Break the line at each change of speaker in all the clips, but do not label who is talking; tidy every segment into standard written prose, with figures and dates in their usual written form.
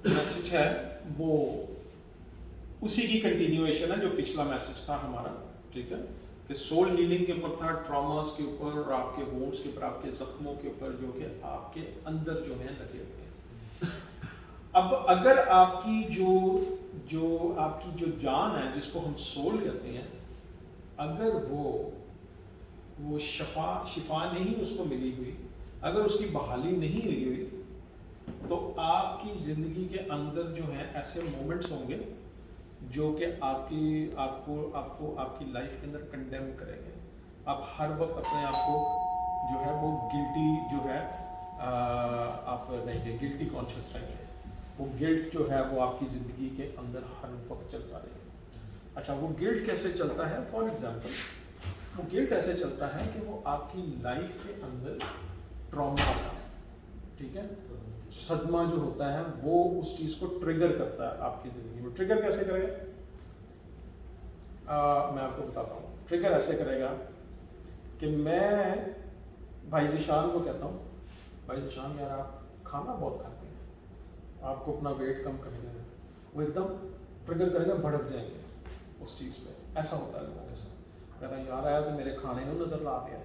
Message है वो उसी की कंटिन्यूएशन है जो पिछला मैसेज था हमारा, ठीक है, कि सोल हीलिंग के ऊपर था, ट्रॉमास के ऊपर और आपके वोन्स के ऊपर, आपके जख्मों के ऊपर जो कि आपके अंदर जो है लगे हुए हैं। अब अगर आपकी आपकी जो जान है जिसको हम सोल कहते हैं, अगर वो शिफा नहीं उसको मिली हुई, अगर उसकी बहाली नहीं हुई हुई, तो आपकी ज़िंदगी के अंदर जो है ऐसे मोमेंट्स होंगे जो कि आपको आपकी लाइफ के अंदर कंडेम करेंगे। आप हर वक्त अपने आप को जो है वो गिल्टी जो है आप रहेंगे, गिल्टी कॉन्शियस रहेंगे। वो गिल्ट जो है वो आपकी ज़िंदगी के अंदर हर वक्त चलता रहेगा। अच्छा, वो गिल्ट कैसे चलता है? फॉर एग्जांपल, वो गिल्ट ऐसे चलता है कि वो आपकी लाइफ के अंदर ट्रॉमा होता है, ठीक है, सदमा जो होता है वो उस चीज़ को ट्रिगर करता है आपकी ज़िंदगी में। ट्रिगर कैसे करेगा? मैं आपको बताता हूँ। ट्रिगर ऐसे करेगा कि मैं भाई ज़ीशान को कहता हूँ, भाई ज़ीशान यार आप खाना बहुत खाते हैं, आपको अपना वेट कम करना है। वो एकदम ट्रिगर करेगा, भड़क जाएंगे उस चीज़ पे। ऐसा होता है लोगों के साथ। कहता है यार आया तो मेरे खाने में नज़र ला गया,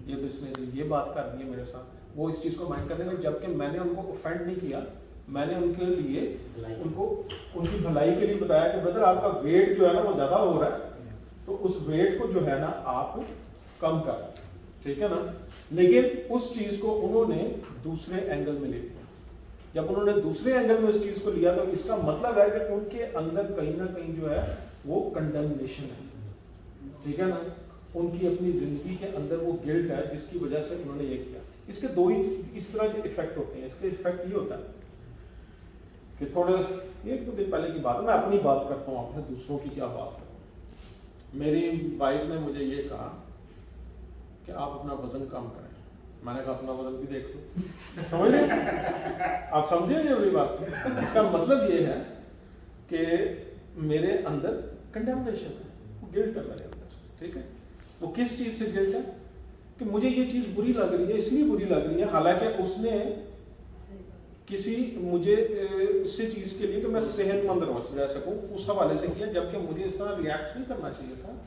ये तो इसने ये बात कर दी है मेरे साथ। वो इस चीज़ को माइंड कर देंगे, जबकि मैंने उनको ऑफेंड नहीं किया, मैंने उनके लिए उनको उनकी भलाई के लिए बताया कि ब्रदर आपका वेट जो है ना वो ज़्यादा हो रहा है, तो उस वेट को जो है ना आप कम कर, ठीक है ना। लेकिन उस चीज़ को उन्होंने दूसरे एंगल में ले लिया। जब उन्होंने दूसरे एंगल में उस चीज़ को लिया तो इसका मतलब है कि उनके अंदर कहीं ना कहीं जो है वो कंडेमनेशन है, ठीक है ना। उनकी अपनी ज़िंदगी के अंदर वो गिल्ट है जिसकी वजह से उन्होंने ये किया। इसके दो ही इस तरह के इफेक्ट होते हैं। इसके इफेक्ट ये होता है कि थोड़े 1-2 दिन पहले की बात है, मैं अपनी बात करता हूँ, आपसे दूसरों की क्या बात करूँ। मेरी वाइफ ने मुझे ये कहा कि आप अपना वजन कम करें। मैंने कहा अपना वजन भी देख लो। समझ रहे? आप समझे ये मेरी बात? इसका मतलब ये है कि मेरे अंदर कंडेमनेशन है, वो गिल्ट है मेरे अंदर, ठीक है। वो किस चीज़ से गिल्ट है कि मुझे ये चीज़ बुरी लग रही है, इसलिए बुरी लग रही है, हालांकि उसने किसी मुझे इसी चीज़ के लिए कि मैं सेहतमंद रह सकूं उस हवाले से किया, जबकि मुझे इस तरह रिएक्ट नहीं करना चाहिए था,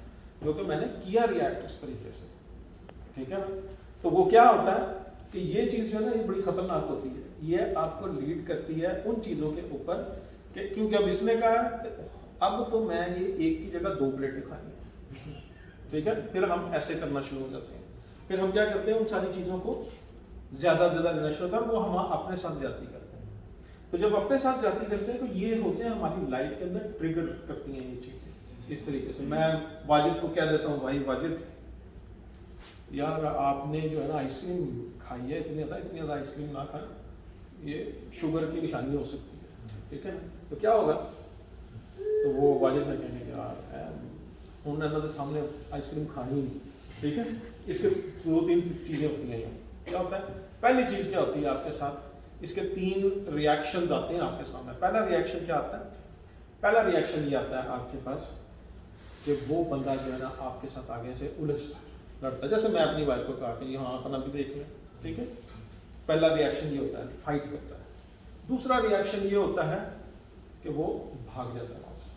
जो कि मैंने किया रिएक्ट इस तरीके से, ठीक है ना। तो वो क्या होता है कि ये चीज़ जो है ना ये बड़ी खतरनाक होती है। ये आपको लीड करती है उन चीज़ों के ऊपर कि क्योंकि अब इसने कहा अब तो मैं ये एक की जगह 2 प्लेटें खानी है, ठीक है। फिर हम ऐसे करना शुरू हो जाते हैं। फिर हम क्या करते हैं, उन सारी चीज़ों को ज़्यादा लेना शुरू होता है, वो हम अपने साथ ज्यादती करते हैं। तो जब अपने साथ ज्यादती करते हैं तो ये होते हैं हमारी लाइफ के अंदर ट्रिगर करती हैं ये चीज़ें इस तरीके से। मैं वाजिद को कह देता हूँ, भाई वाजिद यार आपने जो है ना आइसक्रीम खाई है, इतनी ज़्यादा आइसक्रीम ना खाएं, ये शुगर की निशानी हो सकती है, ठीक है ना। तो क्या होगा, तो वो वाजिद ने कहेंगे यार उन्होंने तो सामने आइसक्रीम खानी, ठीक है। इसके 2-3 चीज़ें होती हैं। क्या होता है, पहली चीज़ क्या होती है आपके साथ, इसके 3 रिएक्शंस आते हैं आपके सामने। पहला रिएक्शन क्या आता है? पहला रिएक्शन ये आता है आपके पास कि वो बंदा जो है ना आपके साथ आगे से उलझता है, लड़ता है। जैसे मैं अपनी वाइफ को कहा कि हाँ अपना भी देख लें, ठीक है। पहला रिएक्शन ये होता है, फाइट करता है। दूसरा रिएक्शन ये होता है कि वो भाग जाता है वहाँ से,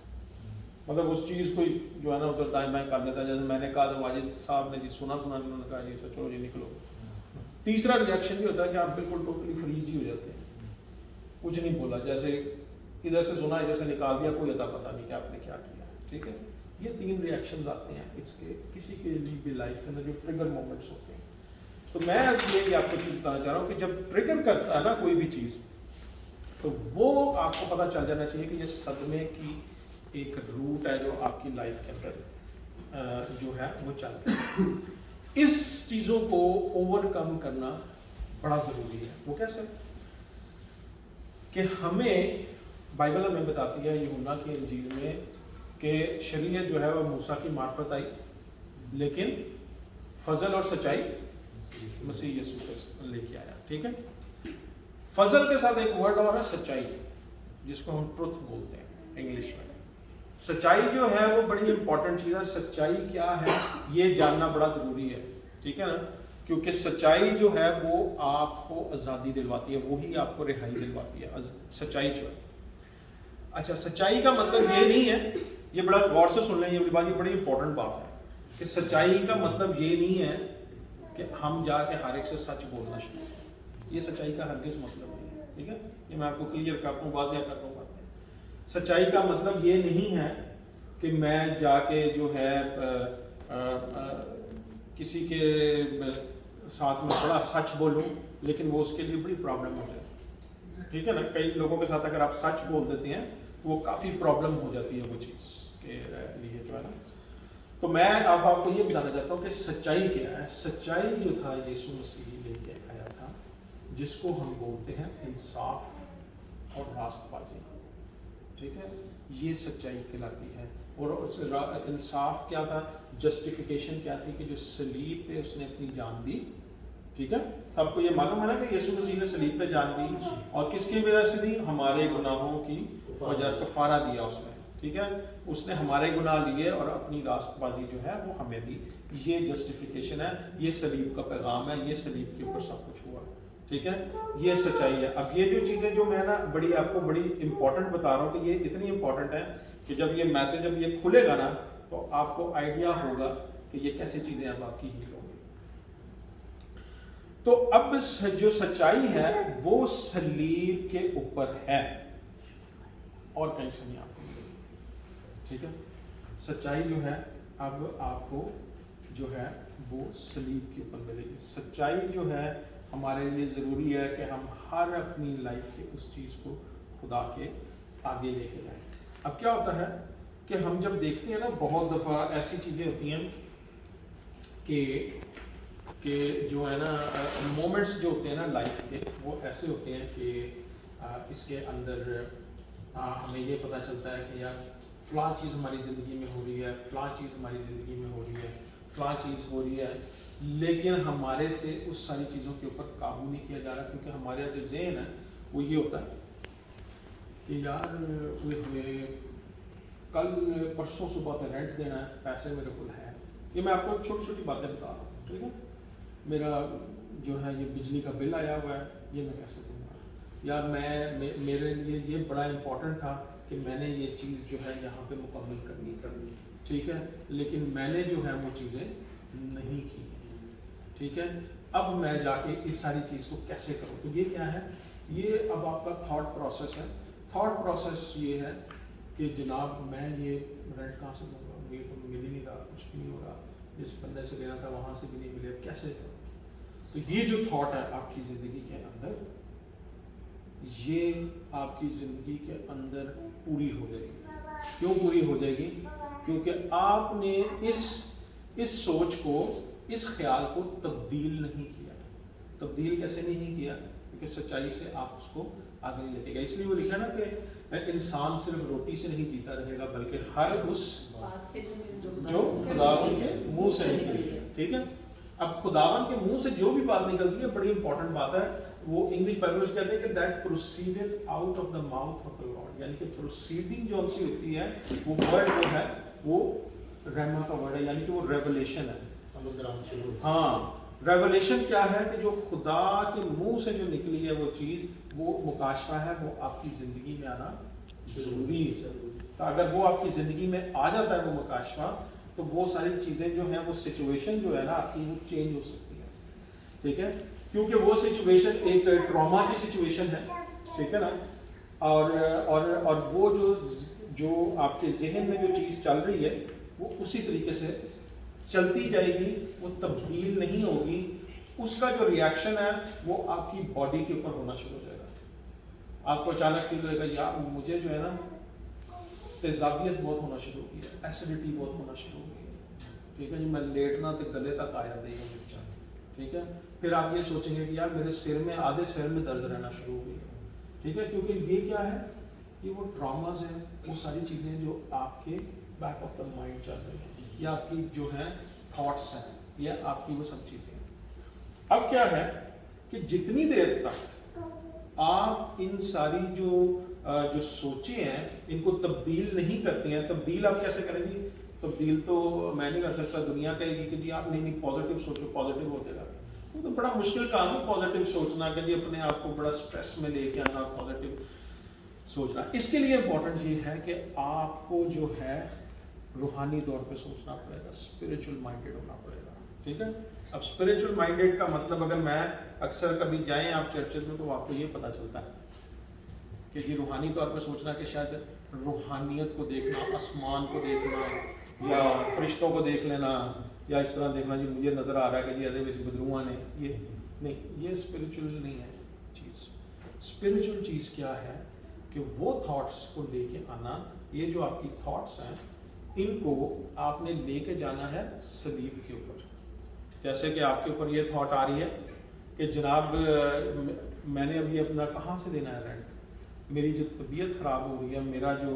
मतलब उस चीज़ को जो है ना उधर दाएं बाएं कर लेता है। जैसे मैंने कहा तो वाजिद साहब ने जी सुना उन्होंने कहा जी चलो जी निकलो। तीसरा रिएक्शन ये होता है कि आप बिल्कुल टोटली फ्रीज ही हो जाते हैं, कुछ नहीं बोला, जैसे इधर से सुना इधर से निकाल दिया, कोई अता पता नहीं कि आपने क्या किया, ठीक है। ये 3 रिएक्शंस आते हैं इसके किसी के लिए भी लाइफ के अंदर जो ट्रिगर मोमेंट्स होते हैं। तो मैं ये आपको चीज़ बताना चाह रहा हूँ कि जब ट्रिगर करता है ना कोई भी चीज़, तो वो आपको पता चल जाना चाहिए कि ये सदमे की एक रूट है जो आपकी लाइफ के अंदर जो है वो चल रही है। इस चीज़ों को ओवरकम करना बड़ा ज़रूरी है। वो कैसे कि हमें बाइबल हमें बताती है यूहन्ना की इंजील में कि शरीयत जो है वह मूसा की मार्फत आई, लेकिन फजल और सच्चाई मसीह यीशु लेके आया, ठीक है। फजल के साथ एक वर्ड और है सच्चाई, जिसको हम ट्रुथ बोलते हैं इंग्लिश में। सच्चाई जो है वो बड़ी इंपॉर्टेंट चीज़ है। सच्चाई क्या है ये जानना बड़ा ज़रूरी है, ठीक है ना, क्योंकि सच्चाई जो है वो आपको आज़ादी दिलवाती है, वही आपको रिहाई दिलवाती है। सच्चाई जो है اچھا سچائی کا مطلب یہ نہیں ہے, یہ بڑا غور سے سن لیں, یہ بڑی امپورٹنٹ بات ہے کہ سچائی کا مطلب یہ نہیں ہے کہ ہم جا کے ہر ایک سے سچ بولنا شروع کریں. یہ سچائی کا ہرگز مطلب نہیں ہے, ٹھیک ہے, یہ میں آپ کو کلیئر کرتا ہوں, واضح کرتا ہوں باتیں. سچائی کا مطلب یہ نہیں ہے کہ میں جا کے جو ہے کسی کے ساتھ میں بڑا سچ بولوں لیکن وہ اس کے لیے بڑی پرابلم ہو جائے, ٹھیک ہے نا. کئی لوگوں کے ساتھ اگر آپ سچ بول دیتے ہیں وہ کافی پرابلم ہو جاتی ہے وہ چیز کے لیے جو ہے نا. تو میں آپ کو یہ بتانا چاہتا ہوں کہ سچائی کیا ہے. سچائی جو تھا یسوع مسیح لے کے آیا تھا, جس کو ہم بولتے ہیں انصاف اور راست بازی, ٹھیک ہے, یہ سچائی کہلاتی ہے. اور انصاف کیا تھا, جسٹیفیکیشن کیا تھی کہ جو صلیب پہ اس نے اپنی جان دی, ٹھیک ہے. سب کو یہ معلوم ہے نا کہ یسوع مسیح نے صلیب پہ جان دی, اور کس کی وجہ سے دی, ہمارے گناہوں کی وجہ, کفارہ دیا اس نے, ٹھیک ہے. اس نے ہمارے گناہ لیے اور اپنی راست بازی جو ہے وہ ہمیں دی. یہ جسٹیفیکیشن ہے, یہ صلیب کا پیغام ہے, یہ صلیب کے اوپر سب کچھ ہوا, ٹھیک ہے. یہ سچائی ہے. اب یہ جو چیزیں جو میں نا بڑی آپ کو بڑی امپورٹنٹ بتا رہا ہوں کہ یہ اتنی امپورٹنٹ ہے کہ جب یہ میسج جب یہ کھلے گا نا تو آپ کو آئیڈیا ہوگا کہ یہ کیسی چیزیں اب آپ کی ہیل ہوں گی. تو اب جو سچائی ہے وہ صلیب کے اوپر ہے اور کہیں سے نہیں آپ کو ملے گی, ٹھیک ہے. سچائی جو ہے اب آپ کو جو ہے وہ صلیب کے اوپر ملے گی. سچائی جو ہے ہمارے لیے ضروری ہے کہ ہم ہر اپنی لائف کے اس چیز کو خدا کے آگے لے کے جائیں. اب کیا ہوتا ہے کہ ہم جب دیکھتے ہیں نا, بہت دفعہ ایسی چیزیں ہوتی ہیں کہ جو ہے نا مومنٹس جو ہوتے ہیں نا لائف کے, وہ ایسے ہوتے ہیں کہ اس کے اندر ہمیں یہ پتہ چلتا ہے کہ یار فلاں چیز ہماری زندگی میں ہو رہی ہے, فلاں چیز ہماری زندگی میں ہو رہی ہے, فلاں چیز ہو رہی ہے, لیکن ہمارے سے اس ساری چیزوں کے اوپر قابو نہیں کیا جا رہا, کیونکہ ہمارا جو ذہن ہے وہ یہ ہوتا ہے کہ یار ہمیں کل پرسوں صبح پہ رینٹ دینا ہے, پیسے میرے کو ہے. یہ میں آپ کو چھوٹی چھوٹی باتیں بتا رہا ہوں, ٹھیک ہے. میرا جو ہے یہ بجلی کا بل آیا ہوا ہے, یہ میں کیسے دوں گا, یا میرے لیے یہ بڑا امپورٹنٹ تھا کہ میں نے یہ چیز جو ہے یہاں پہ مکمل کرنی, ٹھیک ہے, لیکن میں نے جو ہے وہ چیزیں نہیں کی, ٹھیک ہے. اب میں جا کے اس ساری چیز کو کیسے کروں. تو یہ کیا ہے, یہ اب آپ کا تھاٹ پروسیس ہے. تھاٹ پروسیس یہ ہے کہ جناب میں یہ رینٹ کہاں سے دوں گا, مجھے تو مل ہی نہیں رہا, کچھ بھی نہیں ہو رہا, جس بندے سے لینا تھا وہاں سے بھی نہیں ملے, کیسے کروں. تو یہ جو تھاٹ ہے آپ کی زندگی کے اندر, یہ آپ کی زندگی کے اندر پوری ہو جائے گی. کیوں پوری ہو جائے گی؟ کیونکہ آپ نے اس سوچ کو, اس خیال کو تبدیل نہیں کیا. تبدیل کیسے نہیں کیا؟ کیونکہ سچائی سے آپ اس کو آگے نہیں لے گا. اس لیے وہ لکھا نا کہ انسان صرف روٹی سے نہیں جیتا رہے گا بلکہ ہر اس بات سے جو خداوند کے منہ سے نکلی ہے, ٹھیک ہے. اب خداوند کے منہ سے جو بھی بات نکلتی ہے بڑی امپورٹنٹ بات ہے. وہ انگلش بائبل میں کہتے ہیں کہ that proceeded out of the mouth of the lord, یعنی کہ پروسیڈنگ جو سی ہوتی ہے وہ ورڈ جو ہے وہ رحمہ کا ورڈ ہے, یعنی کہ وہ ریولیشن ہے. ہاں, ریولیشن کیا ہے کہ جو خدا کے منہ سے جو نکلی ہے وہ چیز, وہ مکاشفہ ہے, وہ آپ کی زندگی میں آنا ضروری ہے. تو اگر وہ آپ کی زندگی میں آ جاتا ہے وہ مکاشفہ, تو وہ ساری چیزیں جو ہیں, وہ سچویشن جو ہے نا آپ کی, وہ چینج ہو سکتی ہے, ٹھیک ہے. کیونکہ وہ سچویشن ایک ٹراما کی سچویشن ہے, ٹھیک ہے نا. اور وہ جو آپ کے ذہن میں جو چیز چل رہی ہے وہ اسی طریقے سے چلتی جائے گی, وہ تبدیل نہیں ہوگی. اس کا جو ریئیکشن ہے وہ آپ کی باڈی کے اوپر ہونا شروع ہو جائے گا. آپ کو اچانک فیل ہوئے گا یار مجھے جو ہے نا تیزابیت بہت ہونا شروع ہو گئی ہے, ایسیڈیٹی بہت ہونا شروع ہو گئی ہے, ٹھیک ہے جی. میں لیٹنا تو گلے تک آیا دے گا بچہ, ٹھیک ہے. پھر آپ یہ سوچیں گے کہ یار میرے سر میں, آدھے سر میں درد رہنا شروع ہو گئی ہے, ٹھیک ہے. کیونکہ یہ کیا ہے, یہ وہ ٹراماز ہیں, وہ ساری چیزیں جو آپ کے بیک آف دا مائنڈ چل رہی ہیں, یا آپ کی جو ہیں تھاٹس ہیں, یا آپ کی وہ سب چیزیں ہیں. اب کیا ہے کہ جتنی دیر تک آپ ان ساری جو سوچیں ہیں ان کو تبدیل نہیں کرتے ہیں, تبدیل آپ کیسے کریں گی؟ تبدیل تو میں نہیں کر سکتا, دنیا کہے گی کہ جی آپ نہیں پازیٹیو سوچو, پازیٹیو ہو جائے گا. وہ تو بڑا مشکل کام ہے پازیٹیو سوچنا, کہ جی اپنے آپ کو بڑا سٹریس میں لے کے آنا, پازیٹیو सोचना। इसके लिए इम्पोर्टेंट ये है कि आपको जो है रूहानी तौर पे सोचना पड़ेगा, स्पिरिचुअल माइंडेड होना पड़ेगा, ठीक है। अब स्पिरिचुअल माइंडेड का मतलब, अगर मैं अक्सर कभी जाएं आप चर्चेज में तो आपको ये पता चलता है कि जी रूहानी तौर पे सोचना कि शायद रूहानियत को देखना, आसमान को देखना, या फरिश्तों को देख लेना, या इस तरह देखना जी मुझे नज़र आ रहा है कि जी ऐसे बदरुआ ने, ये नहीं, ये स्पिरिचुअल नहीं है चीज़। स्पिरिचुअल चीज़ क्या है कि वो थॉट्स को लेके आना, ये जो आपकी थॉट्स हैं इनको आपने लेके जाना है सलीब के ऊपर। जैसे कि आपके ऊपर ये थॉट आ रही है कि जनाब मैंने अभी अपना कहाँ से देना है रेंट, मेरी जो तबीयत ख़राब हो रही है, मेरा जो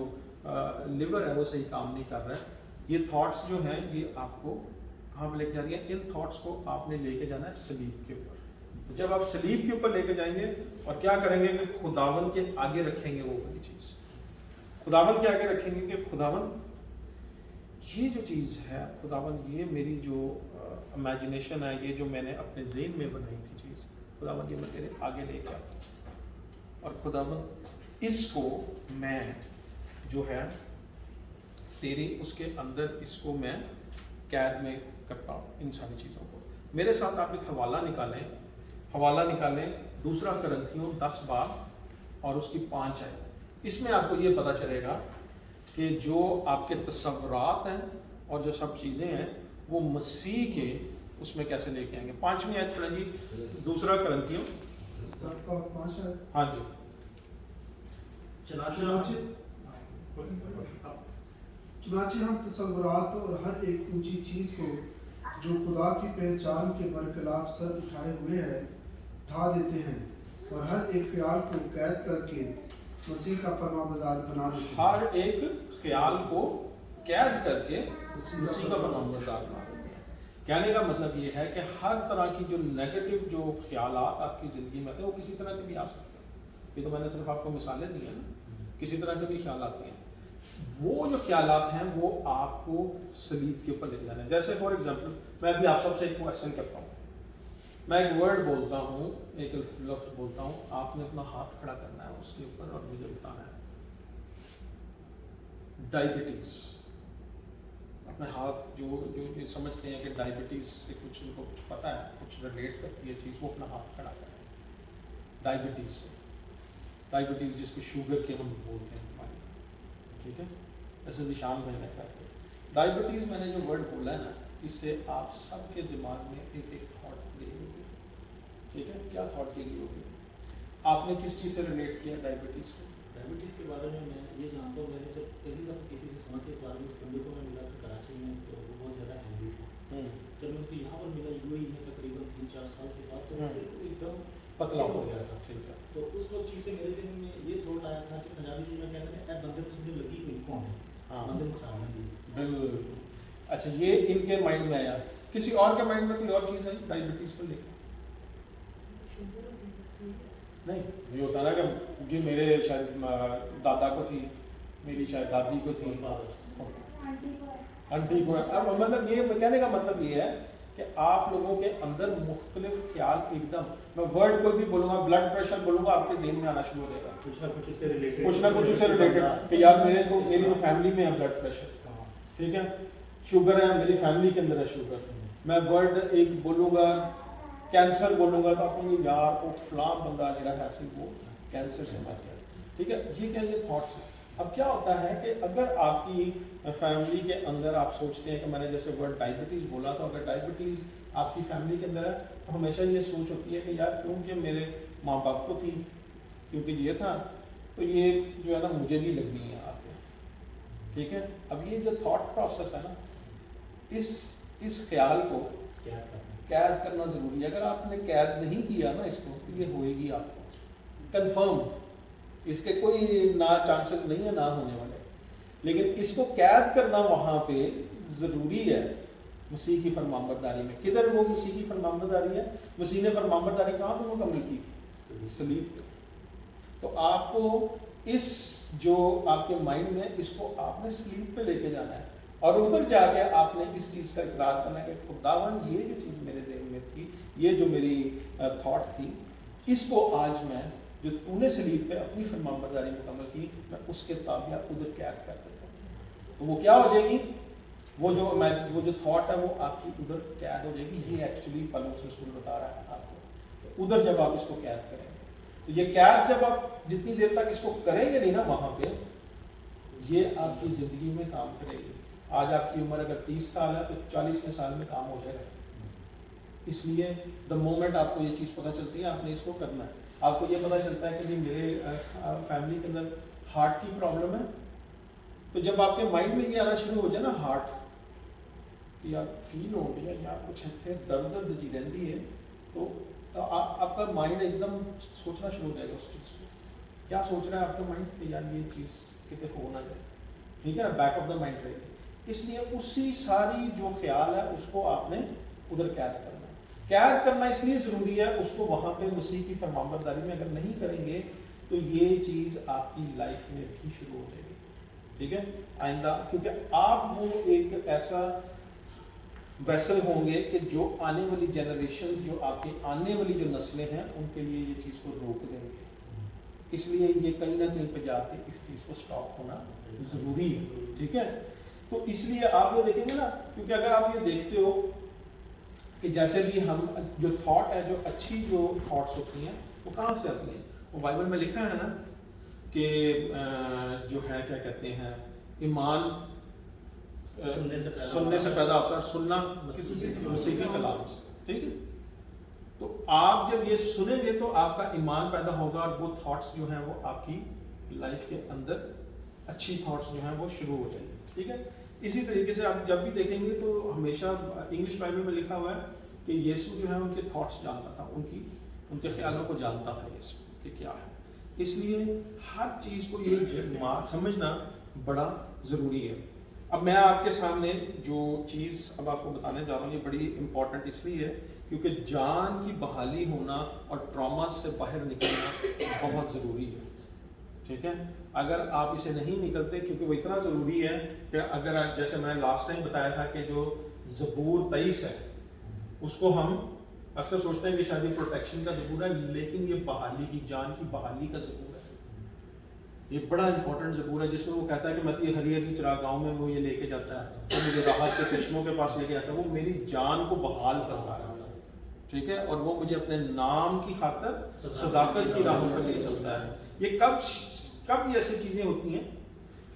लिवर है वो सही काम नहीं कर रहा है, ये थॉट्स जो हैं ये आपको कहाँ पे लेके जा रही है? इन थॉट्स को आपने लेके जाना है सलीब के ऊपर। तो जब आप सलीब के ऊपर लेके जाएंगे और क्या करेंगे कि खुदावन के आगे रखेंगे वो वाली चीज़, खुदावन के आगे रखेंगे कि खुदावन ये जो चीज़ है, खुदावन ये मेरी जो इमेजिनेशन है, ये जो मैंने अपने ज़हन में बनाई थी चीज़, खुदावन ये मैं तेरे आगे लेके आता हूँ, और खुदावन इसको मैं जो है तेरी उसके अंदर इसको मैं कैद में करता हूँ इन सारी चीज़ों को। मेरे साथ आप एक हवाला निकालें 2 करंथियों 10 बाब और उसकी 5 है। इसमें आपको ये पता चलेगा कि जो आपके तसव्वुरात हैं और जो सब चीज़ें हैं वो मसीह के उसमें कैसे लेके आएंगे। 5वीं आयत पढ़ेंगे 2 करंथियों
5 है।
हाँ जी।
चुनाचे हम तसव्वुरात और हर एक ऊंची चीज को जो खुदा की पहचान के बरखिलाफ सर उठाए हुए है उठा देते हैं और हर एक ख्याल को कैद करके मसीह का फरमाबरदार बना देते हैं।
हर एक ख्याल को कैद करके मसीह का फरमाबरदार बना देते हैं। कहने का मतलब ये है कि हर तरह की जो नेगेटिव जो ख्यालात आपकी ज़िंदगी में आते हैं वो किसी तरह के भी आ सकते हैं। ये तो मैंने सिर्फ आपको मिसालें दी हैं ना, किसी तरह के भी ख्याल आते हैं। वो जो ख्यालात हैं वो आपको सलीब के ऊपर लेके जाना है। जैसे फॉर एग्जांपल मैं अभी आप सबसे एक क्वेश्चन करता हूँ, मैं एक वर्ड बोलता हूँ, एक लफ्ज़ बोलता हूँ, आपने अपना हाथ खड़ा करना है उसके ऊपर और मुझे बताना है डायबिटीज़। अपने हाथ जो जो समझते हैं कि डायबिटीज़ से कुछ उनको पता है, कुछ रिलेट करती है चीज़, वो अपना हाथ खड़ा करें डायबिटीज़ से। डायबिटीज़ जिसको शुगर के हम बोलते हैं हमारी, ठीक है। ऐसे निशान मैंने कहा डायबिटीज़, मैंने जो वर्ड बोला है ना, इससे आप सबके दिमाग में एक एक थॉट गई होगी, ठीक है। क्या थॉट गई होगी? आपने किस चीज़ से रिलेट किया डायबिटीज़ को?
डायबिटीज़ के बारे में मैं ये जानता हूँ, मैंने जब पहली दफ़ा किसी से सुना था इस बारे में, इस बंदे को मैं मिला था कराची में, तो वो बहुत ज़्यादा हेल्दी था। जब मैं उसको यहाँ पर मिला यूएई में तकरीबन 3-4 साल के बाद, तो बिल्कुल एकदम
पतला
हो गया था।
ठीक है।
तो उस वक्त चीज़ से मेरे ज़हन में ये थॉट आया था कि पंजाबी जी में कहते हैं बंदे को समझ लगी हुई कौन है, बंदे को खाना दी।
बिल्कुल। अच्छा, ये इनके माइंड में आया। किसी और के माइंड में कोई और चीज़ आई डायबिटीज़ को लेकर? नहीं, ये होता ना कि मेरे शायद दादा को थी, मेरी शायद दादी को थी, आंटी को। अब मतलब ये कहने का मतलब ये है कि आप लोगों के अंदर मुख्तलिफ ख्याल एकदम, मैं वर्ड कोई भी बोलूँगा, ब्लड प्रेशर बोलूँगा, आपके ज़हन में आना शुरू हो जाएगा
कुछ ना कुछ उससे रिलेटेड,
कुछ ना कुछ उससे रिलेटेड कि यार मेरी तो फैमिली में है ब्लड प्रेशर, ठीक है, शुगर है, मेरी फैमिली के अंदर है शुगर। मैं वर्ड एक बोलूँगा, कैंसर बोलूँगा, तो आप कहेंगे यार वो फलां बंदा जरा है सी वो कैंसर से मर गया, ठीक है। ये क्या, ये थॉट्स है। अब क्या होता है कि अगर आपकी फैमिली के अंदर आप सोचते हैं कि मैंने जैसे वर्ड डायबिटीज़ बोला, तो अगर डायबिटीज़ आपकी फैमिली के अंदर है तो हमेशा ये सोच होती है कि यार क्योंकि मेरे माँ बाप को थी, क्योंकि ये था, तो ये जो है ना मुझे भी लगनी है आके, ठीक है। अब ये जो थॉट प्रोसेस है ना, इस ख्याल को कैद करना ज़रूरी है। अगर आपने कैद नहीं किया ना इसको, तो ये होएगी आपको कंफर्म, इसके कोई ना चांसेस नहीं है ना होने वाले। लेकिन इसको कैद करना वहाँ पे ज़रूरी है मसीह की फरमाबरदारी में। किधर वो मसीह की फरमाबरदारी है? मसीह ने फरमाबरदारी कहाँ पर मुकम्मल की थी? सलीब पे। तो आपको इस जो आपके माइंड में, इसको आपने सलीब पे लेके जाना है और उधर जाके आपने इस चीज़ का इकरार करना है कि खुदावन ये जो चीज़ मेरे ज़हन में थी, ये जो मेरी थॉट थी, इसको आज मैं जो तूने सलीब पे अपनी फरमाबरदारी मुकम्मल की, اس کے ताबियत उधर कैद कर देते हैं। तो वो क्या हो जाएगी, वो जो थॉट है वो आपकी उधर कैद हो जाएगी। ये एक्चुअली पलूस रसूल बता रहा है आपको, उधर जब आप इसको कैद करेंगे, तो ये कैद जब आप जितनी देर तक इसको करेंगे नहीं ना वहाँ पे, ये आपकी ज़िंदगी में काम करेगी। आज आपकी उम्र अगर 30 साल है तो 40वें साल में काम हो जाएगा। इसलिए द मोमेंट आपको ये चीज़ पता चलती है आपने इसको करना है, आपको ये पता चलता है कि नहीं मेरे फैमिली के अंदर हार्ट की प्रॉब्लम है, तो जब आपके माइंड में ये आना शुरू हो जाए ना हार्ट कि यार फील हो गया यार कुछ इतने दर्द जी रहती है, तो आपका माइंड एकदम सोचना शुरू हो जाएगा उस चीज़ को। क्या सोच रहा है आपका माइंड कि यार ये चीज़ कितने हो ना जाए, ठीक है ना, बैक ऑफ द माइंड रहेगी। इसलिए उसी सारी जो ख्याल है उसको आपने उधर कैद करना है। कैद करना इसलिए ज़रूरी है, उसको वहाँ पे मसीह की फरमाबरदारी में अगर नहीं करेंगे तो ये चीज़ आपकी लाइफ में भी शुरू हो जाएगी, ठीक है आइंदा, क्योंकि आप वो एक ऐसा वैसल होंगे कि जो आने वाली जनरेशन्स, जो आपके आने वाली जो नस्लें हैं उनके लिए ये चीज़ को रोक देंगे। इसलिए ये कहीं ना कहीं पे जाके इस चीज़ को स्टॉप होना ज़रूरी है, ठीक है। तो इसलिए आप ये देखेंगे ना, क्योंकि अगर आप ये देखते हो कि जैसे भी हम जो थॉट है, जो अच्छी जो थॉट्स होती हैं वो कहाँ से आती हैं, वो बाइबल में लिखा है ना कि जो है क्या कहते हैं, ईमान सुनने से पैदा होता है, सुनना मसीह के कलाम से, ठीक है। तो आप जब ये सुनेंगे तो आपका ईमान पैदा होगा और वो थॉट्स जो हैं वो आपकी लाइफ के अंदर अच्छी थॉट्स जो हैं वो शुरू हो जाएंगी, ठीक है। इसी तरीके से आप जब भी देखेंगे तो हमेशा इंग्लिश बाइबल में लिखा हुआ है कि यीशु जो है उनके थॉट्स जानता था, उनके ख्यालों को जानता था यीशु कि क्या है। इसलिए हर चीज़ को ये समझना बड़ा ज़रूरी है। अब मैं आपके सामने जो चीज़ अब आपको बताने जा रहा हूँ ये बड़ी इंपॉर्टेंट इसलिए है क्योंकि जान की बहाली होना और ट्रॉमा से बाहर निकलना बहुत ज़रूरी है, ठीक है। अगर आप इसे नहीं निकलते, क्योंकि वो इतना ज़रूरी है कि अगर जैसे मैंने लास्ट टाइम बताया था कि जो ज़बूर 23 है उसको हम अक्सर सोचते हैं कि शायद ये प्रोटेक्शन का ज़बूर है, लेकिन ये बहाली की, जान की बहाली का ज़बूर है। ये बड़ा इंपॉर्टेंट ज़बूर है जिसमें वो कहता है कि मैं तो ये हरी हरी चरागाहों में वो ये लेके जाता है, वो मुझे राहत के चश्मों के पास लेके जाता है, वो मेरी जान को बहाल करता है, ठीक है, और वो मुझे अपने नाम की खातिर सदाकत की राहों पर ले चलता है। ये कब ये ऐसी चीज़ें होती हैं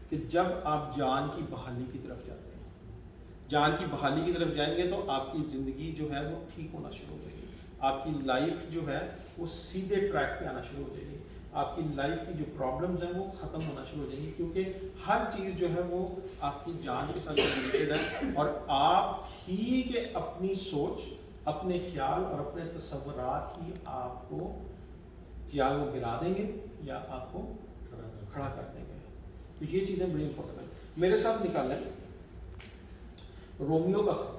कि जब आप जान की बहाली की तरफ जाते हैं। जान की बहाली की तरफ जाएंगे तो आपकी ज़िंदगी जो है वो ठीक होना शुरू हो जाएगी, आपकी लाइफ जो है वो सीधे ट्रैक पे आना शुरू हो जाएगी, आपकी लाइफ की जो प्रॉब्लम्स हैं वो ख़त्म होना शुरू हो जाएंगी, क्योंकि हर चीज़ जो है वो आपकी जान के साथ रिलेटेड है और आप ही के अपनी सोच, अपने ख्याल और अपने तसव्वुरात ही आपको या वो गिरा देंगे या आपको खड़ा कर देंगे। तो ये चीज़ें बड़ी इंपॉर्टेंट है। मेरे साथ निकालें रोमियो का खत,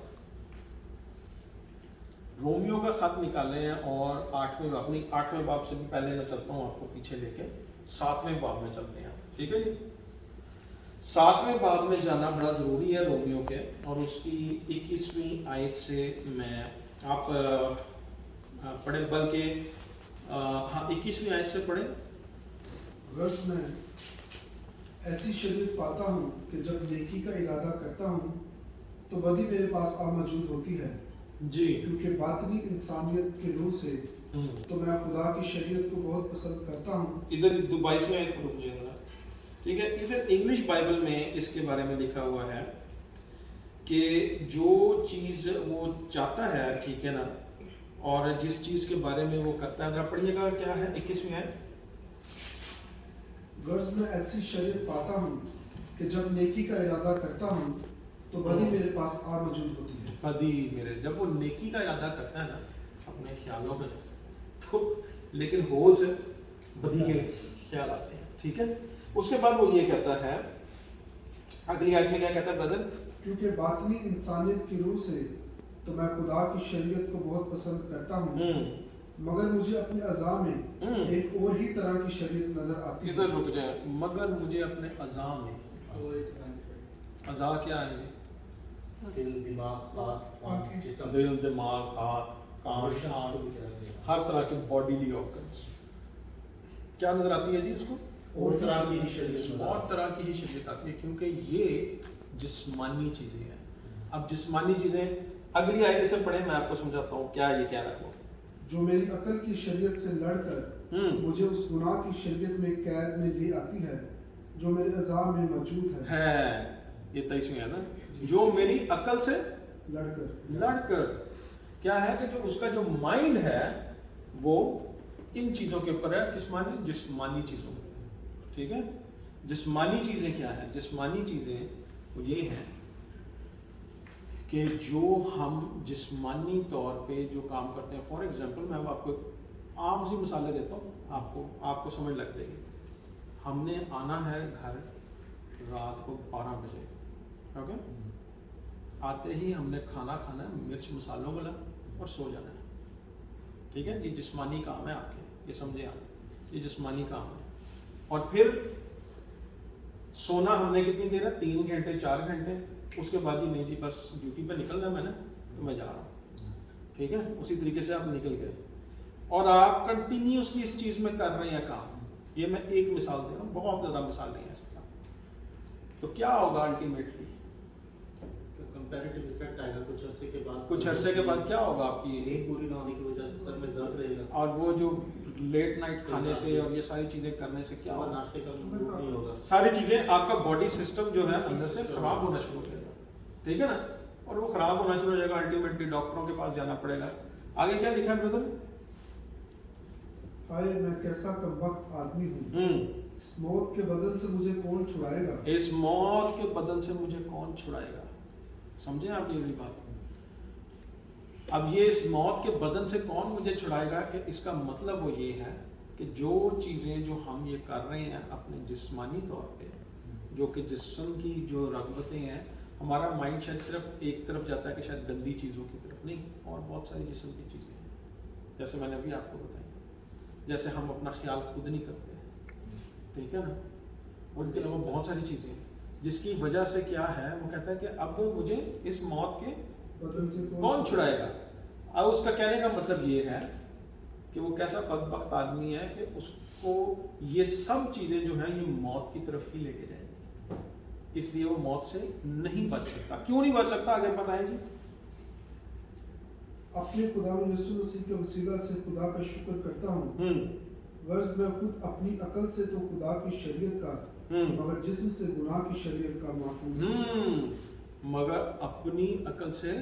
रोमियो का खत निकालें हैं और 8वें बाब, नहीं 8वें बाब से भी पहले मैं चलता हूँ आपको पीछे लेके 7वें बाब में चलते हैं, ठीक है जी। 7वें बाब में जाना बड़ा ज़रूरी है रोमियो के, और उसकी 21वीं आयत से मैं आप पढ़े, बल्कि हाँ 21वीं आयत से पढ़े।
गर्ज मैं ऐसी शरीयत पाता हूँ कि जब नेकी का इरादा करता हूँ तो बदी मेरे पास आ मौजूद होती है
जी,
क्योंकि बातनी इंसानियत के रूह से तो मैं खुदा की शरीयत को बहुत पसंद करता हूँ।
इधर 22वें आयत पर रुक जाइए, ठीक है। इधर इंग्लिश बाइबल में इसके बारे में लिखा हुआ है कि जो चीज़ वो चाहता है, ठीक है ना, और जिस चीज़ के बारे में वो करता है, जरा पढ़िएगा क्या है 21वीं आयत।
गर्ज मैं ऐसी शरीयत पाता हूँ कि जब नेकी का इरादा करता हूँ तो बदी मेरे पास आ मौजूद होती है।
बदी मेरे, जब वो नेकी का इरादा करता है ना अपने ख्यालों में, तो लेकिन हो से बदी के ख्याल आते हैं, ठीक है। उसके बाद वो ये कहता है, अगली आयत में क्या कहता है ब्रदर,
क्योंकि बातनी इंसानियत की रूह से तो मैं खुदा की शरीयत को बहुत पसंद करता हूँ, मगर मुझे अपने अज़ा में एक और ही तरह की शरीयत नजर आती है।
इधर रुक जाए, मगर मुझे अपने अज़ा में, अज़ा क्या है?
दिल, दिमाग, हाथ, जिस्म,
दिल, दिमाग, हाथ, कान, शान, हर तरह के बॉडीली ऑर्गन्स क्या नजर आती है जी उसको?
اور طرح کی شریعت
اور طرح کی ہی شریعت آتی ہے، کیونکہ یہ جسمانی چیزیں ہیں. اب جسمانی چیزیں اگلی آیت سے پڑھیں، میں آپ کو سمجھاتا ہوں کیا یہ کہہ رہا ہے.
جو میری عقل کی شریعت سے لڑ کر مجھے اس گناہ کی شریعت میں قید میں لے آتی ہے جو میرے اعضاء میں موجود ہے.
یہ 23 ہے نا، جو میری عقل سے
لڑ کر
کیا ہے کہ جو اس کا جو مائنڈ ہے وہ ان چیزوں کے اوپر ہے. کس معنی؟ جسمانی چیزوں. ٹھیک ہے، جسمانی چیزیں کیا ہیں؟ جسمانی چیزیں وہ یہ ہیں کہ جو ہم جسمانی طور پہ جو کام کرتے ہیں. فار ایگزامپل میں اب آپ کو عام سی مثالیں دیتا ہوں، آپ کو سمجھ لگ جائے گی. ہم نے آنا ہے گھر رات کو 12 بجے، اوکے، آتے ہی ہم نے کھانا کھانا ہے، مرچ مسالوں والا، اور سو جانا ہے. ٹھیک ہے، یہ جسمانی کام ہے آپ کے، یہ سمجھے آپ، یہ جسمانی کام ہے. اور پھر سونا ہم نے کتنی دیر ہے؟ 3 گھنٹے 4 گھنٹے. اس کے بعد ہی نہیں جی بس ڈیوٹی پہ نکلنا ہے میں نے تو میں جا رہا ہوں. ٹھیک ہے، اسی طریقے سے آپ نکل گئے اور آپ کنٹینیوسلی اس چیز میں کر رہے ہیں کام. یہ میں ایک مثال دے رہا ہوں، بہت زیادہ مثالیں ہیں اس طرح. تو کیا ہوگا الٹیمیٹلی؟
کمپیریٹیو افیکٹ آئے گا
کچھ عرصے کے بعد کیا ہوگا؟ آپ کی
نیند پوری نہ ہونے کی وجہ سے سر میں درد رہے گا،
اور وہ جو لیٹ نائٹ کھانے سے اور یہ ساری چیزیں کرنے سے کیا ہوگا؟
ناشتے کا موڈ نہیں ہوگا.
ساری چیزیں آپ کا باڈی سسٹم جو ہے اندر سے خراب ہونا شروع ہو جائے گا. ٹھیک ہے نا، اور وہ خراب ہونا شروع ہو جائے گا. الٹیمیٹلی ڈاکٹروں کے پاس جانا پڑے گا. آگے کیا لکھا ہے بردر؟
ہائے میں کیسا کمبخت آدمی ہوں، اس موت کے بدن سے مجھے کون چھڑائے گا.
اس موت کے بدن سے مجھے کون چھڑائے گا. سمجھیں آپ یہ بات؟ اب یہ اس موت کے بدن سے کون مجھے چھڑائے گا، کہ اس کا مطلب وہ یہ ہے کہ جو چیزیں جو ہم یہ کر رہے ہیں اپنے جسمانی طور پہ، جو کہ جسم کی جو رغبتیں ہیں، ہمارا مائنڈ شاید صرف ایک طرف جاتا ہے کہ شاید گندی چیزوں کی طرف، نہیں، اور بہت ساری جسم کی چیزیں ہیں جیسے میں نے ابھی آپ کو بتائی. جیسے ہم اپنا خیال خود نہیں کرتے ہیں، ٹھیک ہے نا، ان کے علاوہ بہت ساری چیزیں ہیں جس کی وجہ سے کیا ہے، وہ کہتا ہے کہ اب مجھے اس موت کے
بدن سے
کون چھڑائے گا. اب اس کا کہنے کا مطلب یہ ہے کہ وہ کیسا بدبخت آدمی ہے کہ اس کو یہ سب چیزیں جو ہیں یہ موت کی طرف ہی لے کے جائیں گی. اس لیے وہ موت سے نہیں بچ سکتا. کیوں نہیں بچ سکتا؟ آگے بتائیں جی.
اپنے خدا یسوع مسیح کے وسیلہ سے خدا کا شکر کرتا ہوں. غرض میں خود اپنی عقل سے تو خدا کی شریعت کا مگر جسم سے گناہ کی شریعت کا معقول ہوں.
مگر اپنی عقل سے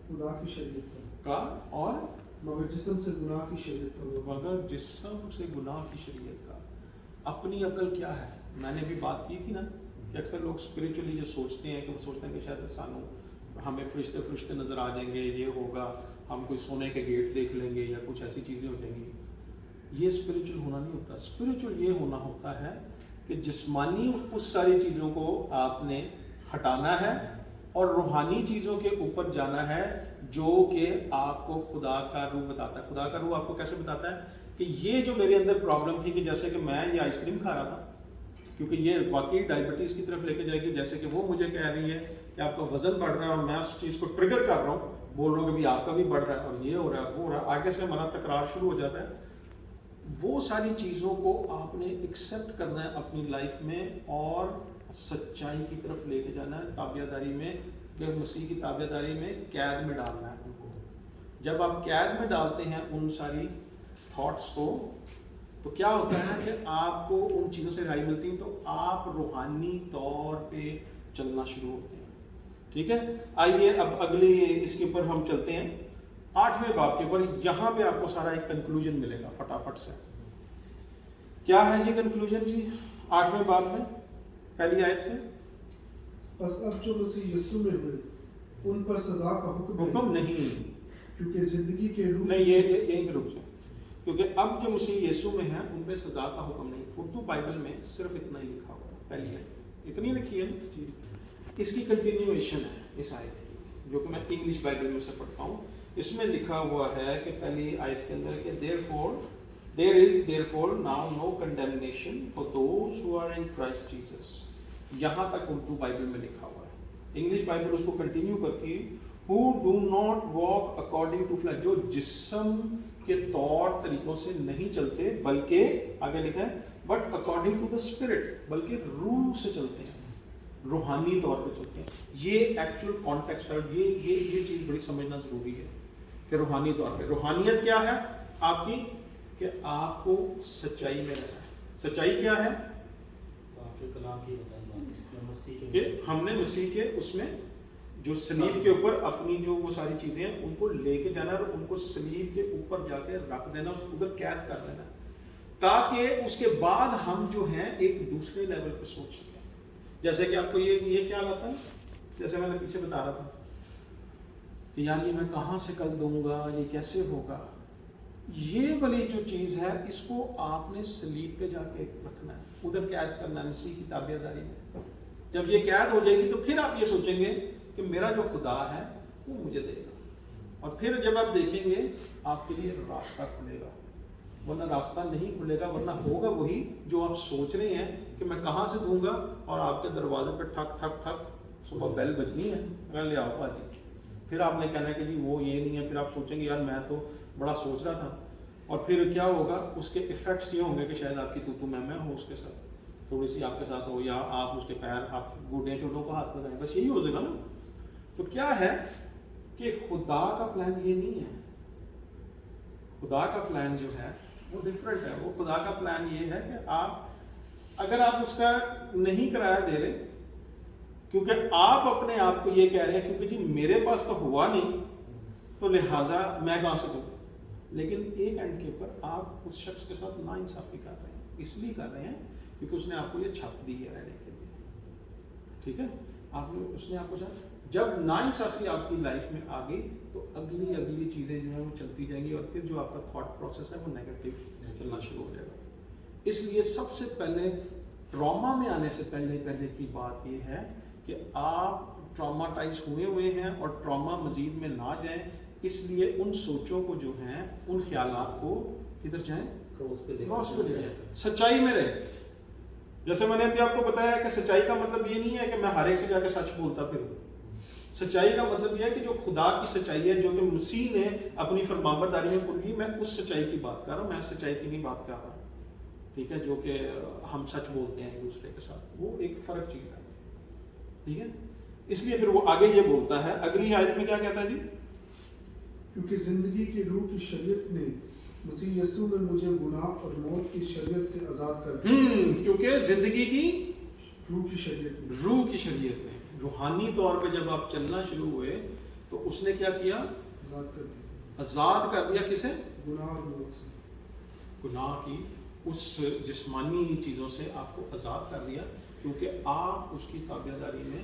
خدا کی شریعت
کا اور
مگر جسم سے گناہ کی شریعت کا.
مگر جسم سے گناہ کی شریعت کا. اپنی عقل کیا ہے؟ میں نے بھی بات کی تھی نا کہ اکثر لوگ اسپریچولی جو سوچتے ہیں کہ وہ سوچتے ہیں کہ شاید سانوں ہمیں فرشتے نظر آ جائیں گے، یہ ہوگا، ہم کوئی سونے کے گیٹ دیکھ لیں گے یا کچھ ایسی چیزیں ہو جائیں گی. یہ اسپریچول ہونا نہیں ہوتا. اسپریچول یہ ہونا ہوتا ہے کہ جسمانی اس ساری چیزوں کو آپ نے ہٹانا ہے اور روحانی چیزوں کے اوپر جانا ہے جو کہ آپ کو خدا کا روح بتاتا ہے. خدا کا روح آپ کو کیسے بتاتا ہے کہ یہ جو میرے اندر پرابلم تھی، کہ جیسے کہ میں یہ آئس کریم کھا رہا تھا کیونکہ یہ واقعی ڈائبٹیز کی طرف لے کے جائے گی، جیسے کہ وہ مجھے کہہ رہی ہے کہ آپ کا وزن بڑھ رہا ہے اور میں اس چیز کو ٹریگر کر رہا ہوں، بول رہا ہوں کہ بھی آپ کا بھی بڑھ رہا ہے اور یہ ہو رہا ہے وہ ہو رہا ہے، آگے سے ہمارا تکرار شروع ہو جاتا ہے. وہ ساری چیزوں کو آپ نے ایکسیپٹ کرنا ہے اپنی لائف میں اور سچائی کی طرف لے کے جانا ہے، تابعہ داری میں، کہ مسیح کی تابعہ داری میں قید میں ڈالنا ہے ان کو. جب آپ قید میں ڈالتے ہیں ان ساری تھاٹس کو تو کیا ہوتا ہے کہ آپ کو ان چیزوں سے رہائی ملتی ہے، تو آپ روحانی طور پہ چلنا شروع ہوتے ہیں. ٹھیک ہے، آئیے اب اگلی اس کے اوپر ہم چلتے ہیں 8ویں باب کے اوپر. یہاں پہ آپ کو سارا ایک کنکلوژن ملے گا فٹافٹ سے. کیا ہے جی کنکلوژن جی 8ویں باب میں پہلی آیت سے؟
بس اب جو مسیح یسوع میں ہوئے ان پر سزا کا حکم
نہیں،
کیونکہ زندگی کے روح
نہیں، یہیں پہ رک جائیں، کیونکہ اب جو مسیح یسوع میں ہیں ان پہ سزا کا حکم نہیں. اردو بائبل میں صرف اتنا ہی لکھا ہوا ہے، پہلی آیت اتنی لکھی ہے جی. اس کی کنٹینیویشن ہے اس آیت کی جو کہ میں انگلش بائبل میں سے پڑھتا ہوں. اس میں لکھا ہوا ہے کہ پہلی آیت کے اندر کہ there is therefore now no condemnation for those who are in Christ Jesus. یہاں تک اردو بائبل میں لکھا ہوا ہے. انگلش بائبل اس کو کنٹینیو کرتی ہے who do not walk according to flesh، جو جسم کے طور طریقوں سے نہیں چلتے بلکہ آگے لکھا ہے but according to the spirit, बल्कि रूह से चलते हैं, रूहानी तौर पे चलते हैं। ये एक्चुअल कॉन्टेक्स्ट है, ये चीज़ बड़ी समझना ज़रूरी है कि रूहानी तौर पे रूहानियत क्या है आपकी, कि आपको सच्चाई में रहना है। सच्चाई क्या है
आपके कलाम की बताई इसमें मसीह
कि हमने मसीह के उसमें जो सलीब के ऊपर अपनी जो वो सारी चीज़ें हैं उनको लेके जाना और उनको सलीब के ऊपर जाके रख देना, उधर कैद कर देना, ताकि उसके बाद हम जो हैं एक दूसरे लेवल पे सोच सकें। जैसे कि आपको ये ख्याल आता है, जैसे मैंने पीछे बता रहा था कि यार ये मैं कहाँ से कल दूंगा, ये कैसे होगा। ये वाली जो चीज़ है इसको आपने सलीब पे जाके रखना है, उधर कैद करना है मसीह की ताबेदारी में। जब ये कैद हो जाएगी तो फिर आप ये सोचेंगे कि मेरा जो खुदा है वो मुझे देगा, और फिर जब आप देखेंगे आपके लिए रास्ता खुलेगा, वरना रास्ता नहीं खुलेगा, वरना होगा वही जो आप सोच रहे हैं कि मैं कहाँ से दूंगा, और आपके दरवाजे पे ठक ठक ठक सुबह बेल बजनी है, मैं ले आओ भाजी, फिर आपने कहना है कि जी वो ये नहीं है, फिर आप सोचेंगे यार मैं तो बड़ा सोच रहा था, और फिर क्या होगा, उसके इफेक्ट्स ये होंगे कि शायद आपकी तू मैं हो उसके साथ, थोड़ी सी आपके साथ हो, या आप उसके पैर हाथ गोटियाँ चोटों को हाथ लगाएं, बस यही हो जाएगा ना। तो क्या है कि खुदा का प्लान ये नहीं है, खुदा का प्लान जो है वो डिफरेंट है। वो खुदा का प्लान ये है कि आप अगर आप उसका नहीं किराया दे रहे, क्योंकि आप अपने आप को ये कह रहे हैं क्योंकि जी मेरे पास तो हुआ नहीं तो लिहाजा मैं कहाँ से दूँ, लेकिन एक एंड के ऊपर आप उस शख्स के साथ नाइंसाफी कर रहे हैं, इसलिए कर रहे हैं क्योंकि उसने आपको ये छाप दी है रहने के लिए, ठीक है। आपने उसने आपको जब नाइंसाफी आपकी लाइफ में आ गई तो अगली चीज़ें जो है वो चलती जाएंगी, और फिर जो आपका थॉट प्रोसेस है वो नेगेटिव चलना शुरू हो जाएगा। इसलिए सबसे पहले ट्रॉमा में आने से पहले की बात ये है कि आप ट्रॉमाटाइज हुए हैं और ट्रॉमा मजीद में ना जाएं, इसलिए उन सोचों को जो हैं उन ख्यालात को किधर जाएं, क्रॉस पे ले जाएं, सच्चाई में रहे। जैसे मैंने अभी आपको बताया कि सच्चाई का मतलब ये नहीं है कि मैं हर एक से जाकर सच बोलता फिरूं। सच्चाई का मतलब यह है कि जो खुदा की सच्चाई है, जो कि मसीह ने अपनी फरमाबरदारी में पूरी, मैं उस सच्चाई की बात कर रहा हूँ, मैं सच्चाई की नहीं बात कर रहा, ठीक है, जो कि हम सच बोलते हैं एक दूसरे के साथ, वो एक फ़र्क चीज़ है, ठीक है। इसलिए फिर वो आगे ये बोलता है, अगली आयत में क्या कहता है जी,
क्योंकि जिंदगी की रूह की शरीयत ने मसीह यीशु में मुझे गुनाह और मौत की शरीयत से आज़ाद कर दिया।
क्योंकि जिंदगी की
रूह की शरीयत ने
रूहानी तौर पे जब आप चलना शुरू हुए तो उसने क्या किया, आज़ाद कर दिया किसे,
गुनाह और मौत से,
गुनाह की उस जिस्मानी चीज़ों से आपको आज़ाद कर दिया, क्योंकि आप उसकी ताबेदारी में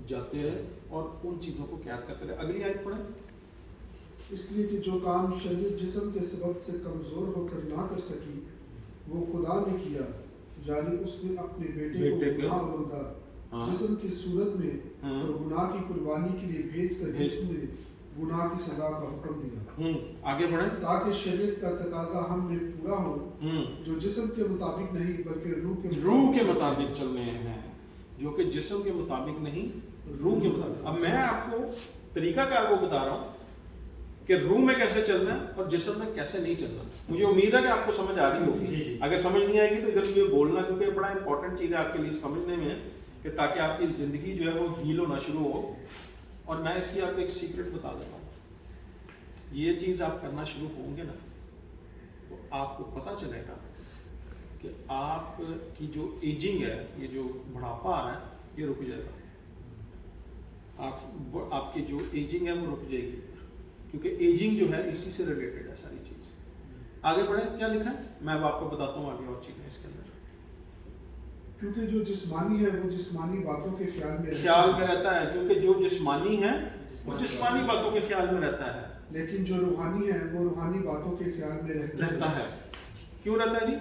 जाते रहे और उन चीज़ों को कैद करते रहे। अगली आयत पढ़ें।
इसलिए कि जो काम शरीर जिस्म के सबब से कमज़ोर होकर ना कर सकी वो खुदा ने किया, यानी उसने अपने बेटे को गुनाह और जिस्म की सूरत में और गुनाह की कुर्बानी के लिए भेजकर जिस्म में गुनाह की सजा का हुक्म दिया।
आगे बढ़ें।
ताकि शरीयत का तकाजा हम में पूरा हो, जो जिस्म के मुताबिक नहीं बल्कि
रूह के मुताबिक चल रहे हैं, जो कि जिस्म के मुताबिक नहीं रूह के मुताबिक। अब मैं आपको तरीकाकार वो बता रहा हूँ कि रूह में कैसे चलना है और जिस्म में कैसे नहीं चलना। मुझे उम्मीद है कि आपको समझ आ रही होगी। अगर समझ नहीं आएगी तो इधर मुझे बोलना, क्योंकि बड़ा इंपॉर्टेंट चीज़ है आपके लिए समझने में, कि ताकि आपकी ज़िंदगी जो है वो हील होना शुरू हो। और मैं इसकी आपको एक सीक्रेट बता देता हूँ, ये चीज़ आप करना शुरू होंगे ना तो आपको पता चलेगा कि आपकी जो एजिंग है, ये जो बुढ़ापा आ रहा है, ये रुक जाएगा। आपकी जो एजिंग है वो रुक जाएगी, क्योंकि एजिंग जो है इसी से रिलेटेड है सारी चीज़। आगे बढ़े, क्या लिखा है मैं अब आपको बताता हूँ आगे और चीज़ें इसके अंदर।
क्योंकि जो जिस्मानी है वो जिस्मानी बातों के ख्याल में
रहता है, क्योंकि जो जिस्मानी है वो जिस्मानी बातों के ख्याल में रहता है,
लेकिन जो रूहानी है वो रूहानी बातों के ख्याल में रहता है।
क्यों रहता है जी?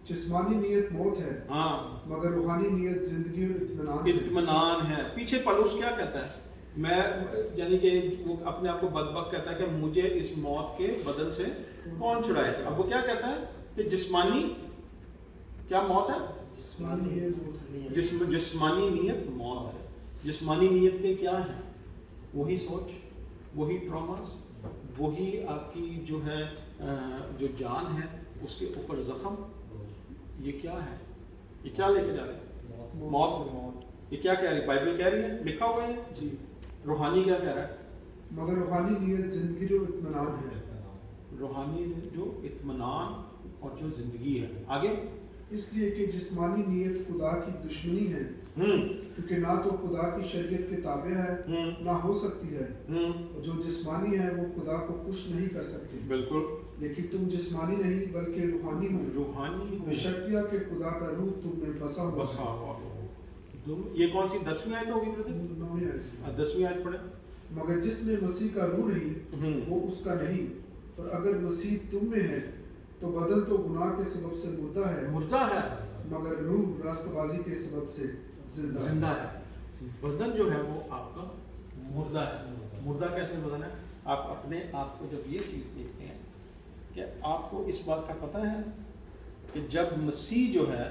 जिस्मानी नीयत मौत है,
हाँ,
मगर रूहानी नीयत जिंदगी और
इत्मीनान है। पीछे पौलुस क्या कहता है, मैं यानी कि वो अपने आप को बदबक कहता है कि मुझे इस मौत के बदन से कौन छुड़ाए। अब वो क्या कहता है कि जिस्मानी क्या मौत है, जिस्मानी नीयत मौत है। जिस्मानी नीयतें क्या है? वही सोच, वही ट्रॉमास, वही आपकी जो है जो जान है उसके ऊपर जख्म, ये क्या है, ये क्या लेके जा रहे हैं? मौत। ये क्या कह रही है? बाइबल कह रही है, लिखा हुआ है
जी।
रूहानी क्या कह रहा है?
मगर रूहानी नीयत जिंदगी जो इत्मीनान है।
रूहानी जो इत्मीनान और जो जिंदगी है। आगे,
इसलिए कि जिस्मानी नीयत खुदा की दुश्मनी है, क्योंकि ना तो खुदा की शरीयत के ताबे है ना हो सकती है, और जो जिस्मानी है वो खुदा को खुश नहीं कर सकते।
बिल्कुल।
लेकिन तुम जिस्मानी नहीं बल्कि रूहानी हो,
रूहानी
बेशर्तिया के खुदा का रूह तुम में बसा हुआ
बसा
है।
हुआ हो। ये कौन सी 10वीं आयत होगी ब्रदर?
9वीं आयत।
10वीं आयत पढ़े।
मगर जिसमें मसीह का रूह नहीं वो उसका नहीं, और अगर मसीह तुम में है तो बदन तो गुनाह के सबब से मुर्दा है,
मुर्दा है,
मगर रूह रास्तबाजी के सबब से जिंदा
है। बदन जो है वो आपका मुर्दा है। मुर्दा कैसे बदन है? आप अपने आप को जब ये चीज़ देखते हैं कि आपको इस बात का पता है कि जब मसीह जो है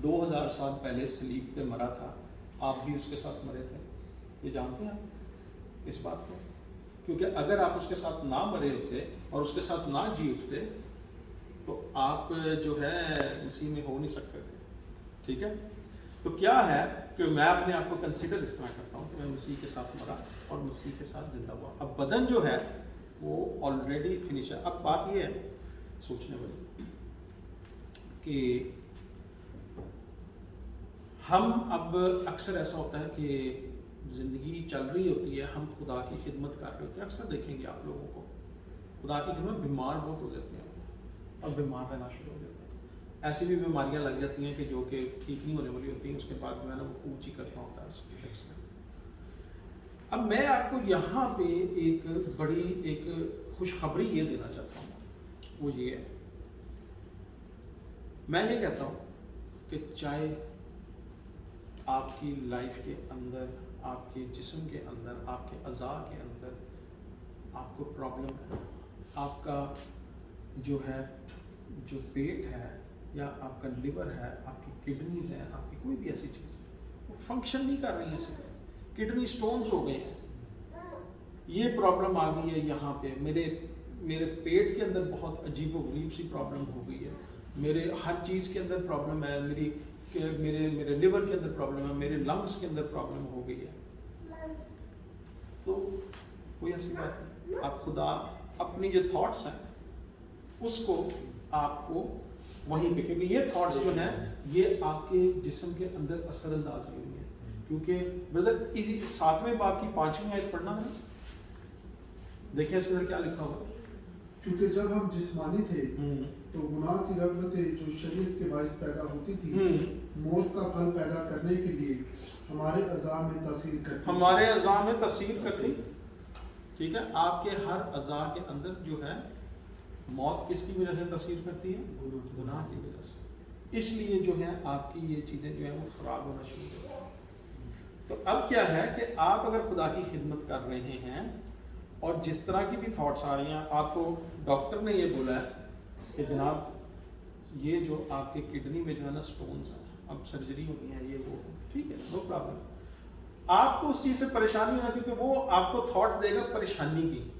2000 साल पहले सलीब पे मरा था, आप भी उसके साथ मरे थे। ये जानते हैं आप इस बात को? क्योंकि अगर आप उसके साथ ना मरे होते और उसके साथ ना जी उठते तो आप जो है मसीह में हो नहीं सकते थे। ठीक है, तो क्या है कि मैं अपने आप को कंसिडर इस तरह करता हूँ कि मैं मसीह के साथ मरा और मसीह के साथ जिंदा हुआ। अब बदन जो है वो ऑलरेडी फिनिश है। अब बात ये है सोचने वाली कि हम अब अक्सर ऐसा होता है कि ज़िंदगी चल रही होती है, हम खुदा की खिदमत कर रहे होते हैं। अक्सर देखेंगे आप लोगों को खुदा की खिदमत, बीमार बहुत हो जाते हैं और बीमार रहना शुरू हो जाते हैं। ऐसी भी बीमारियां लग जाती हैं कि जो कि ठीक नहीं होने वाली होती हैं, उसके बाद जो है ना वो कूच ही करना होता है उसके शख्स ने। अब मैं आपको यहाँ पे एक खुशखबरी ये देना चाहता हूँ, वो ये है, मैं ये कहता हूँ कि चाहे आपकी लाइफ के अंदर, आपके जिस्म के अंदर, आपके अज़ा के अंदर आपको प्रॉब्लम है, आपका जो है जो पेट है या आपका लिवर है, आपकी किडनीज हैं, आपकी कोई भी ऐसी चीज़ वो फंक्शन नहीं कर रही है, सिर्फ किडनी स्टोन्स हो गए हैं, ये प्रॉब्लम आ गई है यहाँ पे, मेरे पेट के अंदर बहुत अजीबोगरीब सी प्रॉब्लम हो गई है, मेरे हर चीज़ के अंदर प्रॉब्लम है, मेरे लिवर के अंदर प्रॉब्लम है, मेरे लंग्स के अंदर प्रॉब्लम हो गई है। तो कोई ऐसी बात नहीं, आप खुदा अपनी जो थॉट्स हैं उसको आपको वहीं पे, क्योंकि ये थॉट्स जो हैं ये आपके जिस्म के अंदर असरअंदाज हुई हुई है। क्योंकि ब्रदर इसी 7वें बाब की 5वीं आयत पढ़ना है, देखिए इसके अंदर क्या लिखा हुआ।
क्योंकि जब हम जिस्मानी थे तो गुनाह की रग़बतें जो शरीयत के बाइस पैदा होती थी मौत का फल पैदा करने के लिए हमारे अज़ा में तासीर करती,
हमारे अज़ा में तासीर करती। ठीक है, आपके हर अज़ा के अंदर जो है मौत किसकी वजह से तासीर करती है? गुनाह की वजह से। इसलिए जो है आपकी ये चीज़ें जो है वो ख़राब होना शुरू हो जाती हैं। तो अब क्या है कि आप अगर खुदा की खिदमत कर रहे हैं और जिस तरह की भी थॉट्स आ रही हैं, आपको डॉक्टर ने ये बोला है कि जनाब ये जो आपके किडनी में जो है ना स्टोन्स हैं, अब सर्जरी होनी है, ये वो, ठीक है, नो प्रॉब्लम। आपको उस चीज़ से परेशानी होना, क्योंकि वो आपको थॉट देगा परेशानी की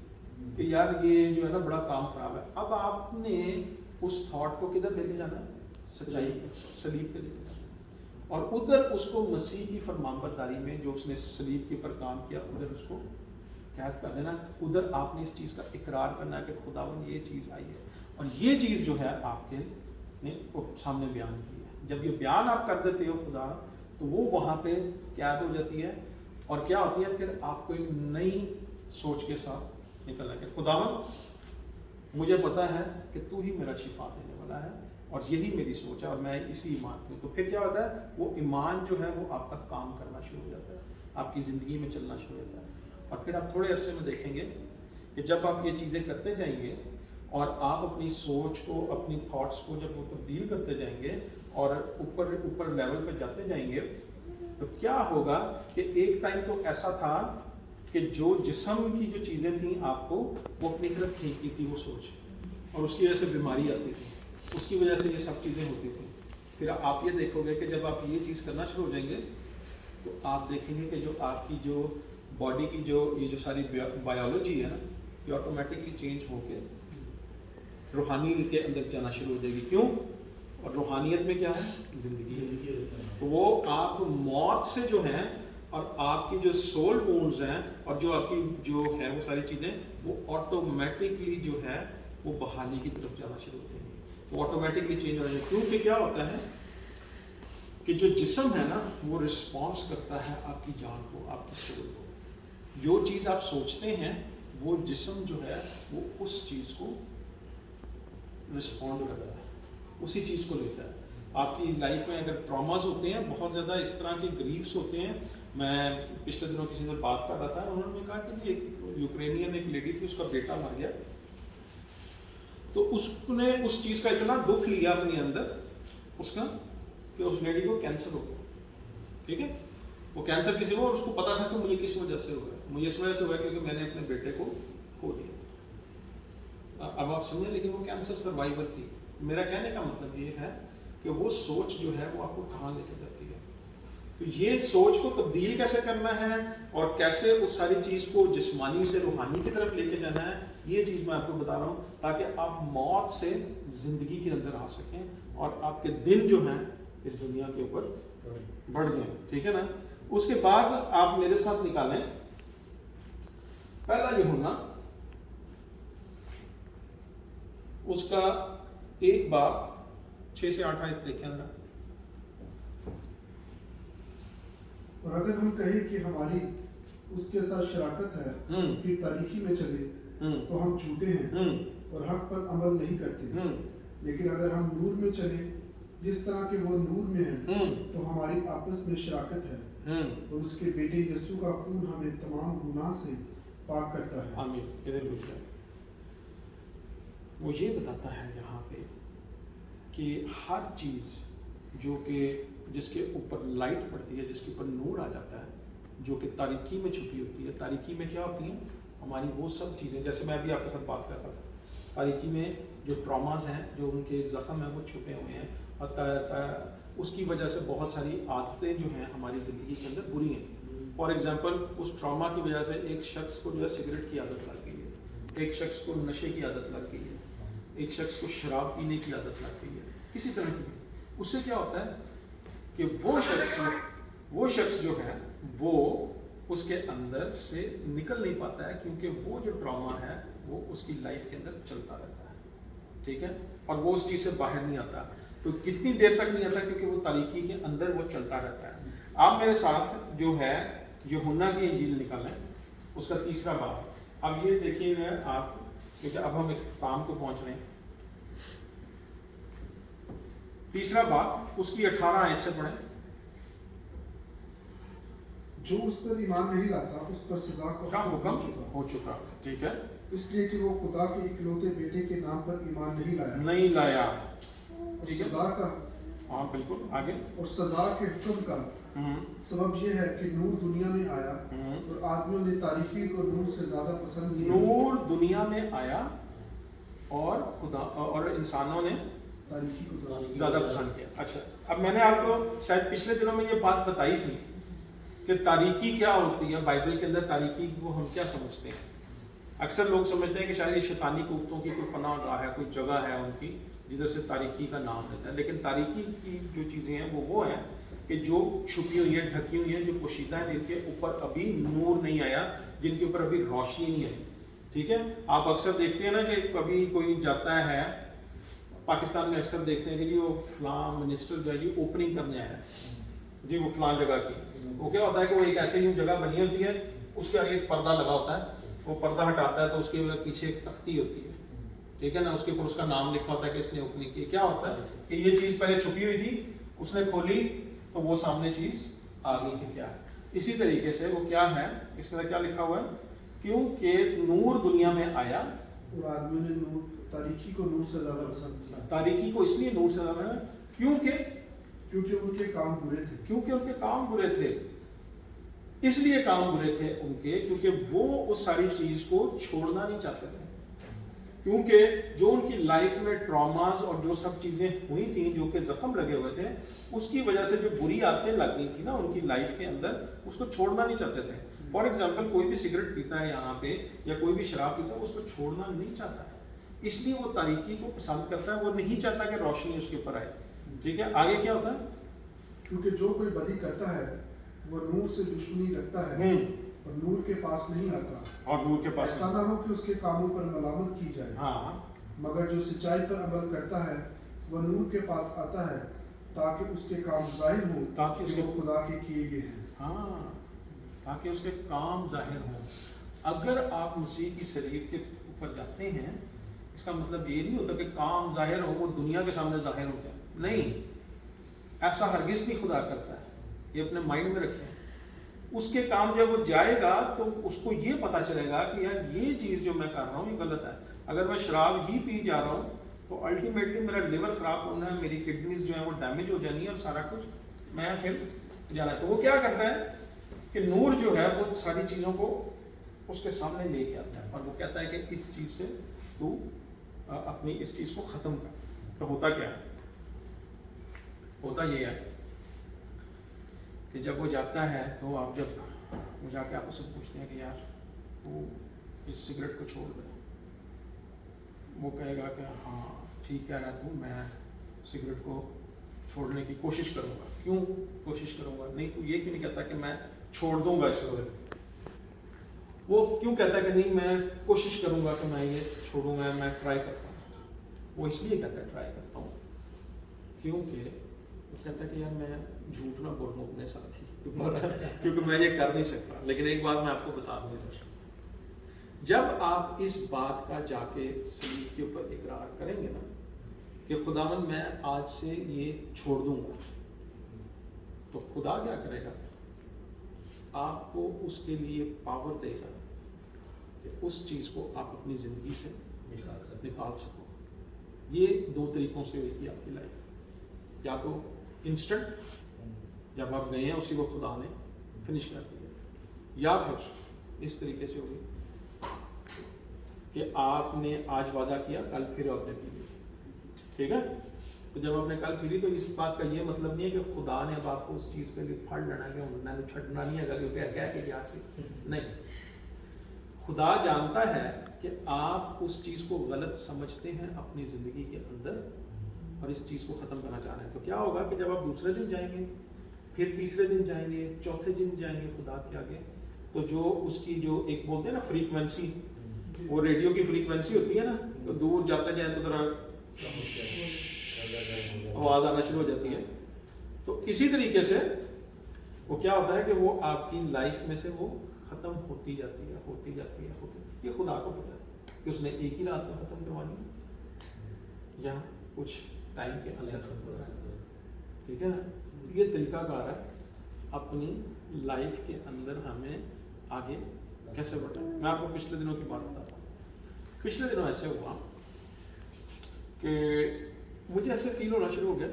कि यार ये जो है ना बड़ा काम खराब है। अब आपने उस थॉट को किधर लेके जाना है? सच्चाई, सलीब पे लेके जाना है, और उधर उसको मसीह की फरमानबरदारी में जो उसने सलीब के ऊपर काम किया उधर उसको कैद कर देना। उधर आपने इस चीज़ का इकरार करना है कि खुदावंद ये चीज़ आई है और ये चीज़ जो है आपके ने सामने बयान की है। जब ये बयान आप कर देते हो खुदा, तो वो वहाँ पे कैद हो जाती है और क्या होती है, फिर आपको एक नई सोच के साथ निकलना है। खुदावंद मुझे पता है कि तू ही मेरा शिफा देने वाला है और यही मेरी सोच है और मैं इसी ईमान पे। तो फिर क्या होता है, वो ईमान जो है वो आपका काम करना शुरू हो जाता है, आपकी ज़िंदगी में चलना शुरू हो जाता है। और फिर आप थोड़े अरसे में देखेंगे कि जब आप ये चीज़ें करते जाएंगे और आप अपनी सोच को, अपनी थॉट्स को जब वो तब्दील करते जाएंगे और ऊपर लेवल पर जाते जाएंगे, तो क्या होगा कि एक टाइम तो ऐसा था कि जो जिस्म की जो चीज़ें थी आपको वो अपनी तरफ खींचती थी वो सोच, और उसकी वजह से बीमारी आती थी, उसकी वजह से ये सब चीज़ें होती थी। फिर आप ये देखोगे कि जब आप ये चीज़ करना शुरू हो जाएंगे तो आप देखेंगे कि जो आपकी जो बॉडी की जो ये जो सारी बायोलॉजी है ना, ये ऑटोमेटिकली चेंज होके रूहानी के अंदर जाना शुरू हो जाएगी। क्यों? اور روحانیت میں کیا ہے؟ زندگی ہے.
زندگی
تو وہ آپ موت سے جو ہیں اور آپ کی جو سول وونڈز ہیں اور جو آپ کی جو ہے وہ ساری چیزیں وہ آٹومیٹکلی جو ہے وہ بحالی کی طرف جانا شروع ہو جائیں گی, وہ آٹومیٹکلی چینج ہو جائیں گے. کیونکہ کیا ہوتا ہے کہ جو جسم ہے نا وہ رسپانس کرتا ہے آپ کی جان کو, آپ کی سول کو. جو چیز آپ سوچتے ہیں وہ جسم جو ہے وہ اس چیز کو رسپونڈ کرتا ہے, اسی چیز کو لیتا ہے. آپ کی لائف میں اگر ٹراماز ہوتے ہیں, بہت زیادہ اس طرح کے گریفس ہوتے ہیں. میں پچھلے دنوں کسی سے بات کر رہا تھا, انہوں نے کہا کہ ایک یوکرینین ایک لیڈی تھی, اس کا بیٹا مر گیا, تو اس نے اس چیز کا اتنا دکھ لیا اپنے اندر اس کا کہ اس لیڈی کو کینسر ہو گیا. ٹھیک ہے, وہ کینسر کسی کو, اور اس کو پتا تھا کہ مجھے کس وجہ سے ہوا ہے, مجھے اس وجہ سے ہوا ہے کیونکہ میں نے اپنے بیٹے کو کھو دیا. اب آپ سمجھیں, لیکن وہ کینسر سروائیور تھی. میرا کہنے کا مطلب یہ ہے کہ وہ سوچ جو ہے وہ آپ کو کہاں لے کے جاتی ہے. تو یہ سوچ کو تبدیل کیسے کرنا ہے اور کیسے اس ساری چیز کو جسمانی سے روحانی کی طرف لے کے جانا ہے, یہ چیز میں آپ کو بتا رہا ہوں تاکہ آپ موت سے زندگی کے اندر آ سکیں اور آپ کے دن جو ہیں اس دنیا کے اوپر بڑھ جائیں. ٹھیک ہے نا. اس کے بعد آپ میرے ساتھ نکالیں پہلا یوحنا اس کا 1 باب 6 سے 8 آیت دیکھیں ذرا.
اور اگر ہم کہیں کہ ہماری اس کے ساتھ شراکت ہے کہ تاریکی میں چلے تو ہم جھوٹے ہیں اور حق پر عمل نہیں کرتے. لیکن اگر ہم نور میں چلے جس طرح کہ وہ نور میں ہے تو ہماری آپس میں شراکت ہے اور اس کے بیٹے یسوع کا خون ہمیں تمام گناہ سے پاک کرتا ہے.
آمین. ادھر دیکھیں, وہ یہ بتاتا ہے یہاں پہ کہ ہر چیز جو کہ جس کے اوپر لائٹ پڑتی ہے, جس کے اوپر نور آ جاتا ہے, جو کہ تاریکی میں چھپی ہوتی ہے. تاریکی میں کیا ہوتی ہیں ہماری وہ سب چیزیں, جیسے میں ابھی آپ کے ساتھ بات کر رہا تھا, تاریکی میں جو ٹراماز ہیں, جو ان کے زخم ہیں وہ چھپے ہوئے ہیں اور اس کی وجہ سے بہت ساری عادتیں جو ہیں ہماری زندگی کے اندر بری ہیں. فار ایگزامپل اس ٹراما کی وجہ سے ایک شخص کو جو ہے سگریٹ کی عادت لگ گئی ہے, ایک شخص کو نشے کی عادت لگ گئی ہے, ایک شخص کو شراب پینے کی عادت لگ گئی ہے, کسی طرح کی. اس سے کیا ہوتا ہے کہ وہ شخص جو ہے وہ اس کے اندر سے نکل نہیں پاتا ہے, کیونکہ وہ جو ٹراما ہے وہ اس کی لائف کے اندر چلتا رہتا ہے. ٹھیک ہے, اور وہ اس چیز سے باہر نہیں آتا. تو کتنی دیر تک نہیں آتا, کیونکہ وہ تاریکی کے اندر وہ چلتا رہتا ہے. آپ میرے ساتھ جو ہے یوحنا کی انجیل نکالیں اس کا 3 باب. اب یہ دیکھیے گا آپ, کیونکہ اب ہم اختتام کو پہنچ رہے ہیں. 3 باب اس کی 18 آیت سے پڑھیں.
جو اس پر ایمان نہیں لاتا اس پر سزا کا
حکم ہو چکا. ٹھیک ہے,
اس لیے کہ وہ خدا کے اکلوتے بیٹے کے نام پر ایمان
نہیں لایا.
اور سزا کا,
ہاں بالکل آگے,
اور سزا کے حکم کا سبب یہ ہے کہ نور دنیا میں آیا اور آدمیوں نے تاریکی کو نور سے زیادہ پسند کیا.
نور دنیا میں آیا اور خدا اور انسانوں نے
تاریکی کو
زیادہ پسند کیا. اچھا, اب میں نے آپ کو شاید پچھلے دنوں میں یہ بات بتائی تھی کہ تاریکی کیا ہوتی ہے. بائبل کے اندر تاریکی کو ہم کیا سمجھتے ہیں؟ اکثر لوگ سمجھتے ہیں کہ شاید یہ شیطانی قوتوں کی کوئی پناہ گاہ ہے, کوئی جگہ ہے ان کی جدھر سے تاریکی کا نام لیتا ہے. لیکن تاریکی کی جو چیزیں ہیں وہ ہیں کہ جو چھپی ہوئی ہیں, ڈھکی ہوئی ہیں, جو پوشیدہ ہیں, جن کے اوپر ابھی نور نہیں آیا, جن کے اوپر ابھی روشنی نہیں آئی. ٹھیک ہے, آپ اکثر دیکھتے ہیں نا کہ کبھی کوئی جاتا ہے, پاکستان میں اکثر دیکھتے ہیں کہ جی وہ فلاں منسٹر جو ہے جی اوپننگ کرنے آیا ہے جی وہ فلاں جگہ کی. وہ کیا ہوتا ہے کہ وہ ایک ایسی جگہ بنی ہوتی ہے, اس کے آگے ایک پردہ لگا ہوتا ہے, وہ پردہ ہٹاتا ہے تو اس کے پیچھے ایک تختی ہوتی ہے. ٹھیک ہے نا, اس کے اوپر اس کا نام لکھا ہوتا ہے کہ اس نے اوپننگ کی. کیا ہوتا ہے کہ یہ چیز پہلے چھپی ہوئی تھی, اس نے کھولی تو وہ سامنے چیز آ گئی کہ کیا ہے. اسی طریقے سے وہ کیا ہے, اس میں کیا لکھا ہوا ہے, کیونکہ نور دنیا میں آیا
اور آدمیوں نے نور تاریکی کو نور سے زیادہ پسند کیا.
تاریکی کو اس لیے نور سے زیادہ ہے
کیونکہ ان کے کام برے تھے.
کیونکہ ان کے کام برے تھے. اس لیے کام برے تھے ان کے کیونکہ وہ اس ساری چیز کو چھوڑنا نہیں چاہتے تھے. کیونکہ جو ان کی لائف میں ٹراماز اور جو سب چیزیں ہوئی تھیں, جو کہ زخم لگے ہوئے تھے, اس کی وجہ سے جو بری عادتیں لگ گئی تھی نا ان کی لائف کے اندر, اس کو چھوڑنا نہیں چاہتے تھے. فار ایگزامپل کوئی بھی سگریٹ پیتا ہے یہاں پہ یا کوئی بھی شراب پیتا ہے, اس کو چھوڑنا نہیں چاہتا ہے. اس لیے وہ تاریکی کو پسند کرتا ہے, وہ نہیں چاہتا کہ روشنی اس کے اوپر آئے. ठीक है, आगे क्या होता है?
क्योंकि जो कोई बदी करता है वो नूर से दुश्मनी रखता है और नूर के पास नहीं आता,
और नूर के पास
ऐसा ना हो कि उसके कामों पर मलामत की जाए।
हाँ,
मगर जो सच्चाई पर अमल करता है वह नूर के पास आता है ताकि उसके काम जाहिर हो
ताकि
कि
उसके
वो खुदा के किए गए हैं।
हाँ, ताकि उसके काम जाहिर हों। अगर आप मसीह की शरीर के ऊपर जाते हैं, इसका मतलब ये नहीं होता कि काम जाहिर हो, वो दुनिया के सामने जाहिर हो जाए, नहीं, ऐसा हरगिज़ नहीं खुदा करता है, ये अपने माइंड में रखें। उसके काम जब वो जाएगा तो उसको ये पता चलेगा कि यार ये चीज़ जो मैं कर रहा हूँ ये गलत है। अगर मैं शराब ही पी जा रहा हूँ तो अल्टीमेटली मेरा लिवर खराब होना है, मेरी किडनीज जो है वो डैमेज हो जानी है और सारा कुछ मैं फिर जाना है। तो वो क्या करता है कि नूर जो है वो सारी चीज़ों को उसके सामने लेके आता है और वो कहता है कि इस चीज़ से तू अपनी इस चीज़ को ख़त्म कर। तो होता क्या है? होता ये है कि जब वो जाता है तो आप जब वो जाके आप उससे पूछते हैं कि यार तू इस सिगरेट को छोड़ दे, वो कहेगा कि हाँ ठीक कह रहा तू, मैं सिगरेट को छोड़ने की कोशिश करूँगा। क्यों कोशिश करूँगा? नहीं, तू ये क्यों नहीं कहता कि मैं छोड़ दूँगा इसको? वो क्यों कहता है कि नहीं मैं कोशिश करूँगा कि मैं ये छोड़ूंगा, मैं ट्राई करता हूँ? वो इसलिए कहता है ट्राई करता हूँ क्योंकि वो कहता है कि यार मैं झूठ ना बोलूँ अपने साथ ही क्योंकि मैं ये कर नहीं सकता। लेकिन एक बात मैं आपको बता दूँ, जब आप इस बात का जाके सलीब के ऊपर इकरार करेंगे ना कि खुदावन मैं आज से ये छोड़ दूंगा, तो खुदा क्या करेगा? आपको उसके लिए पावर देगा कि उस चीज़ को आप अपनी ज़िंदगी से निकाल सको। ये दो तरीक़ों से होगी आपकी लाइफ, या तो इंस्टेंट जब आप गए हैं उसी को खुदा ने फिनिश कर दिया, या फिर इस तरीके से होगी कि आपने आज वादा किया, कल फिर आपने पी ली। ठीक है? तो जब आपने कल पी ली तो इस बात का ये मतलब नहीं है कि खुदा ने अब आपको उस चीज़ के लिए फड़ लेना है, उन्होंने छटना नहीं है क्योंकि क्या के क्या से नहीं। खुदा जानता है कि आप उस चीज़ को गलत समझते हैं अपनी ज़िंदगी के अंदर और इस चीज़ को ख़त्म करना चाह रहे हैं। तो क्या होगा कि जब आप दूसरे दिन जाएंगे, फिर तीसरे दिन जाएंगे, चौथे दिन जाएंगे खुदा के आगे, तो जो उसकी जो एक बोलते हैं ना फ्रीक्वेंसी, वो रेडियो की फ्रीक्वेंसी होती है ना, तो दूर जाते जाए तो जरा आवाज़ आना शुरू हो जाती है। तो इसी तरीके से वो क्या होता है कि वो आपकी लाइफ में से वो ख़त्म होती जाती है, होती जाती है, होती। ये खुदा को पता है कि उसने एक ही रात में ख़त्म करवानी है या कुछ टाइम के अंदर ख़त्म करवानी है। ठीक है ना? ये तरीक़ाकार है अपनी लाइफ के अंदर हमें आगे कैसे बढ़ना। मैं आपको पिछले दिनों की बात बताता हूँ। पिछले दिनों ऐसे हुआ कि मुझे ऐसे फील होना शुरू हो गया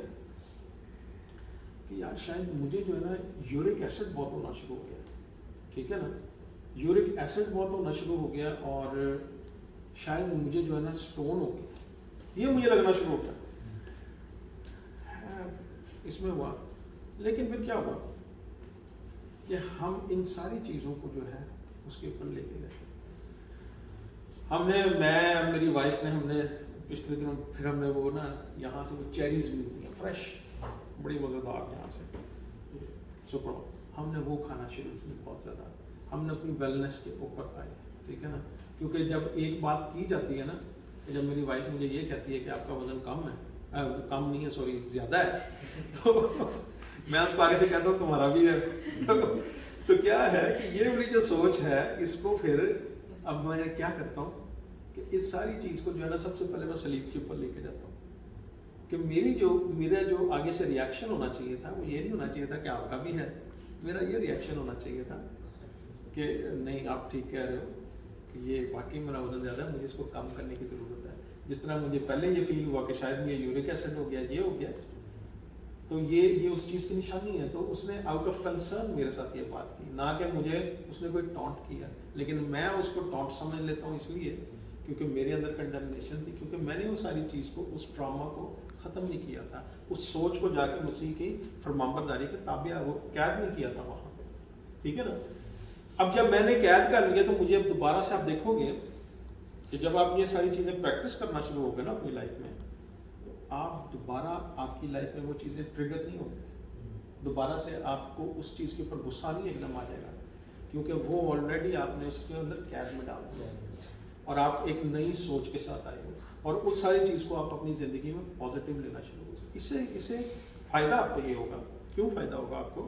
कि यार शायद मुझे जो है ना यूरिक एसिड बहुत होना शुरू हो गया। ठीक है ना? यूरिक एसिड बहुत होना शुरू हो गया और शायद मुझे जो है ना स्टोन हो गया, ये मुझे लगना शुरू हो गया इसमें हुआ। लेकिन फिर क्या हुआ कि हम इन सारी चीज़ों को जो है उसके ऊपर लेके गए। हमने, मैं मेरी वाइफ ने, हमने पिछले दिनों फिर हमने वो ना यहाँ से वो चेरीज मिलती हैं फ्रेश, बड़ी मज़ेदार यहाँ से सुपर, हमने वो खाना शुरू की बहुत ज़्यादा। हमने अपनी वेलनेस के ऊपर आए। ठीक है ना? क्योंकि जब एक बात की जाती है ना, जब मेरी वाइफ मुझे ये कहती है कि आपका वज़न कम है, कम नहीं है सॉरी ज़्यादा है, तो मैं उसको आगे से कहता हूँ तुम्हारा भी है। तो क्या है कि ये मेरी जो सोच है इसको फिर अब मैं क्या करता हूँ कि इस सारी चीज़ को जो है ना सबसे पहले मैं सलीब के ऊपर लेके जाता हूँ कि मेरा जो आगे से रिएक्शन होना चाहिए था वो ये नहीं होना चाहिए था कि आपका भी है, मेरा ये रिएक्शन होना चाहिए था कि नहीं आप ठीक कह रहे हो कि ये वाकई मेरा वजन ज़्यादा है, मुझे इसको कम करने की ज़रूरत है। जिस तरह मुझे पहले ये फील हुआ कि शायद ये यूरिक एसिड हो गया, ये हो गया, तो ये उस चीज़ की निशानी है। तो उसने आउट ऑफ कंसर्न मेरे साथ ये बात की, ना कि मुझे उसने कोई टॉन्ट किया, लेकिन मैं उसको टॉन्ट समझ लेता हूँ इसलिए क्योंकि मेरे अंदर कंडेमनेशन थी, क्योंकि मैंने वो सारी चीज़ को, उस ट्रॉमा को ख़त्म नहीं किया था, उस सोच को जाके मसीह की फरमाबरदारी के ताबे वो कैद नहीं किया था वहाँ पे। ठीक है ना? अब जब मैंने कैद कर लिया तो मुझे अब दोबारा से आप देखोगे कि जब आप ये सारी चीज़ें प्रैक्टिस करना शुरू हो गए ना अपनी लाइफ में, तो आप दोबारा आपकी लाइफ में वो चीज़ें ट्रिगर नहीं होंगी, दोबारा से आपको उस चीज़ के ऊपर गुस्सा नहीं एकदम आ जाएगा, क्योंकि वो ऑलरेडी आपने उसके अंदर कैद में डाल दिया और आप एक नई सोच के साथ आए हो और उस सारी चीज़ को आप अपनी ज़िंदगी में पॉजिटिव लेना शुरू हो। इससे फ़ायदा आपको ये होगा, क्यों फ़ायदा होगा आपको,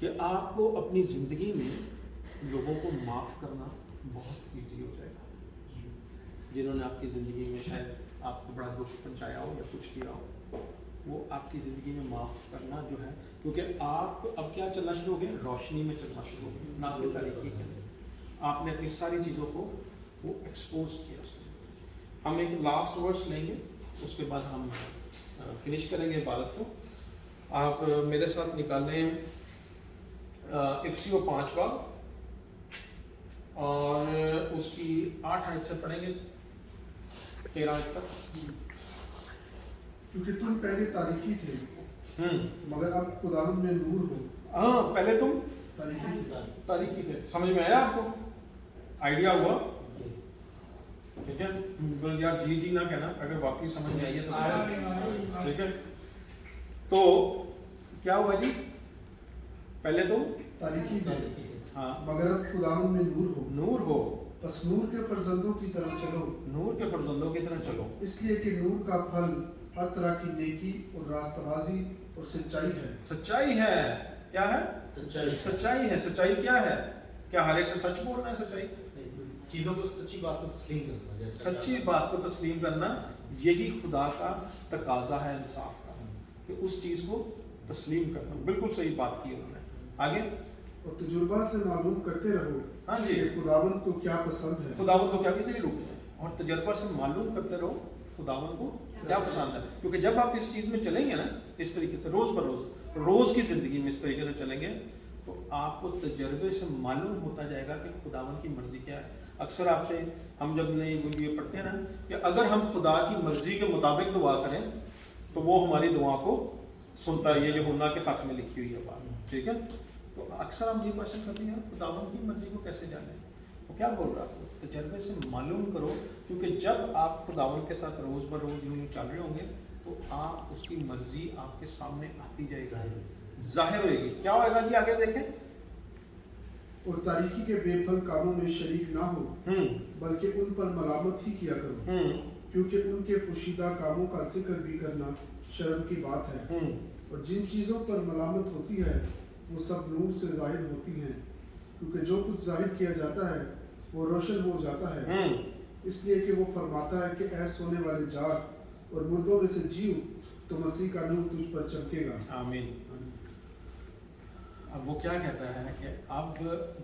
कि आपको अपनी ज़िंदगी में लोगों को माफ़ करना बहुत ईजी हो जाएगा। जिन्होंने आपकी ज़िंदगी में शायद आपको बड़ा दुख पहुंचाया हो या कुछ किया हो, वो आपकी ज़िंदगी में माफ़ करना जो है, क्योंकि आप अब क्या चलना शुरू हो गए, रोशनी में चलना शुरू हो गए, ना कि तारीकी के अंदर। आपने अपनी सारी चीज़ों को वो एक्सपोज किया। हम एक लास्ट वर्ड्स लेंगे, उसके बाद हम फिनिश करेंगे इबादत को। आप मेरे साथ निकालें इफ्सियो 5 बार और उसकी 8 आयत से पढ़ेंगे 13 आयत तक।
क्योंकि तुम पहले तारीकी थे मगर अब खुदावंद में नूर हो।
हाँ, पहले तुम
तारीकी
थे। समझ में आया आपको, आइडिया हुआ? ठीक है, बिल्कुल यार जी ना कहना, अगर वाकई समझ में आई है तो ठीक है। तो क्या हुआ जी, पहले तुम
तारीकी थे
हाँ
मगर अब खुदावंद में नूर हो। बस नूर के फर्जंदों की तरह चलो।
नूर के फर्जंदों की तरह चलो,
इसलिए कि नूर का फल हर तरह की नेकी और रास्तबाजी और सच्चाई है।
सच्चाई है। क्या है? सच्चाई है। सच्चाई क्या है? क्या हर एक से सच बोलना है? सच्चाई
चीज़ों को, सच्ची बात को तस्लीम करना,
सच्ची बात को तस्लीम करना, यही खुदा का तकाजा है इंसाफ का, कि उस चीज़ को तस्लीम करना। बिल्कुल सही बात की उन्होंने। आगे,
और तजुर्बा से मालूम करते रहो
हाँ जी,
कि खुदावंद को क्या पसंद है।
खुदावन को क्या कहते हैं रुक है, और तजर्बा से मालूम करते रहो खुदावन को क्या पसंद है। क्योंकि जब आप इस चीज़ में चलेंगे ना, इस तरीके से रोज़ बरोज़ रोज़ की ज़िंदगी में इस तरीके से चलेंगे, तो आपको तजर्बे से मालूम होता जाएगा कि खुदावन की मर्ज़ी क्या है। अक्सर आपसे हम जब नई वीडियो पढ़ते हैं ना, कि अगर हम खुदा की मर्ज़ी के मुताबिक दुआ करें तो वो हमारी दुआ को सुनता है। ये यूहन्ना के खत में लिखी हुई है बात, ठीक है। तो अक्सर हम ये क्वेश्चन करते हैं, खुदावन की मर्ज़ी को कैसे जाने? वो क्या बोल रहा है आपको? तजर्बे से मालूम करो, क्योंकि जब आप खुदावन के साथ रोज़ बरोज़ यूँ चल रहे होंगे तो आप उसकी मर्ज़ी आपके सामने आती जाएगी, जाहिर होएगी। क्या होएगा जी, आगे देखें।
और तारीकी के बेफल कामों में शरीक ना हो, बल्कि उन पर मलामत ही किया करो, क्योंकि उनके पोशीदा कामों का जिक्र भी करना शर्म की बात है। और जिन चीज़ों पर मलामत होती है वो सब नूर से जाहिर होती हैं, क्योंकि जो कुछ जाहिर किया जाता है वो रोशन हो जाता है। इसलिए कि वो फरमाता है कि ऐ सोने वाले जाग और मुर्दों में से जीव, तो मसीह का नूर तुझ पर चमकेगा।
आमीन। अब वो क्या कहता है कि अब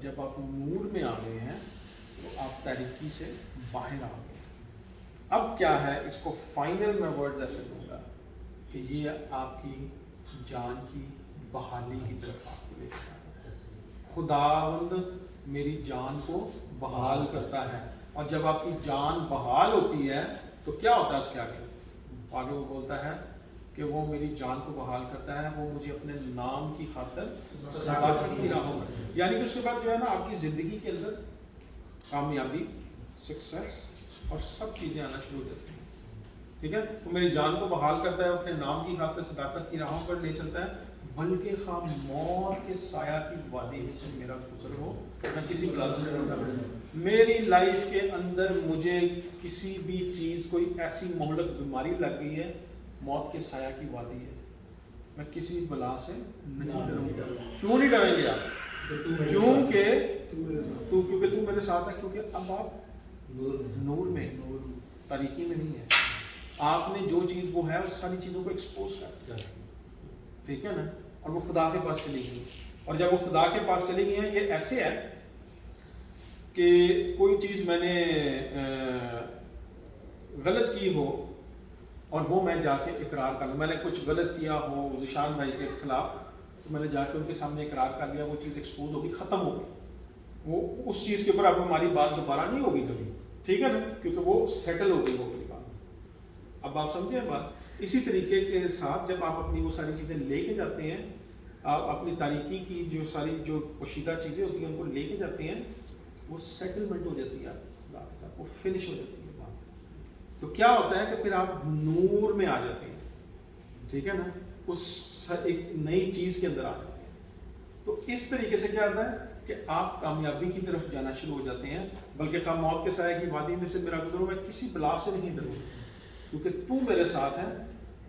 जब आप नूर में आ गए हैं तो आप तारीकी से बाहर आ गए। अब क्या है, इसको फाइनल में वर्ड्स ऐसे दूंगा कि ये आपकी जान की बहाली की तरफ आपको लेकर जाता है। खुदावंद मेरी जान को बहाल करता है, और जब आपकी जान बहाल होती है तो क्या होता है उसके आगे? आगे वो बोलता है कि वो मेरी जान को बहाल करता है, वो मुझे अपने नाम की खातिर सदाकत की राहों में, यानी कि उसके बाद जो है ना आपकी ज़िंदगी के अंदर कामयाबी, सक्सेस और सब चीज़ें आना शुरू हो जाती हैं, ठीक है। तो मेरी जान को बहाल करता है, अपने नाम की खातिर सदाकत की राहों पर ले चलता है, बल्कि खा मौत के साया की वादी से मेरा गुजर हो, मैं किसी मेरी लाइफ के अंदर मुझे किसी भी चीज़, कोई ऐसी मोहलक बीमारी लग गई है, मौत के साया की वादी है, मैं किसी बला से नहीं डरूंगा। क्यों नहीं डरेंगे आप? क्योंकि तू मेरे साथ है, क्योंकि अब आप नूर में तारीकी में नहीं है। आपने जो चीज़ वो है उस सारी चीज़ों को एक्सपोज कर दिया, ठीक है ना। और वो खुदा के पास चली गई, और जब वो खुदा के पास चली गई है, ये ऐसे है कि कोई चीज़ मैंने गलत की हो और वो मैं जाके इकरार कर लूँ, मैंने कुछ गलत किया हो ज़िशान भाई के खिलाफ, तो मैंने जाके उनके सामने इकरार कर लिया, वो चीज़ एक्सपोज होगी, ख़त्म होगी, वो उस चीज़ के ऊपर अब हमारी बात दोबारा नहीं होगी कभी, ठीक है ना, क्योंकि वो सेटल हो गई वो वाली बात। अब आप समझे बात? इसी तरीके के साथ जब आप अपनी वो सारी चीज़ें लेके जाते हैं, आप अपनी तारीकी की जो सारी जो पोशीदा चीज़ें होती हैं उनको लेके जाते हैं, वो सेटलमेंट हो जाती है आपके साथ, वो फिनिश हो जाती है बात, तो क्या होता है कि फिर आप नूर में आ जाते हैं, ठीक है ना, उस एक नई चीज़ के अंदर आ जाते हैं। तो इस तरीके से क्या होता है कि आप कामयाबी की तरफ जाना शुरू हो जाते हैं, बल्कि खा मौत के साए की वादी में से मेरा गुजरो, मैं किसी बला से नहीं डरूंगा क्योंकि तू मेरे साथ है,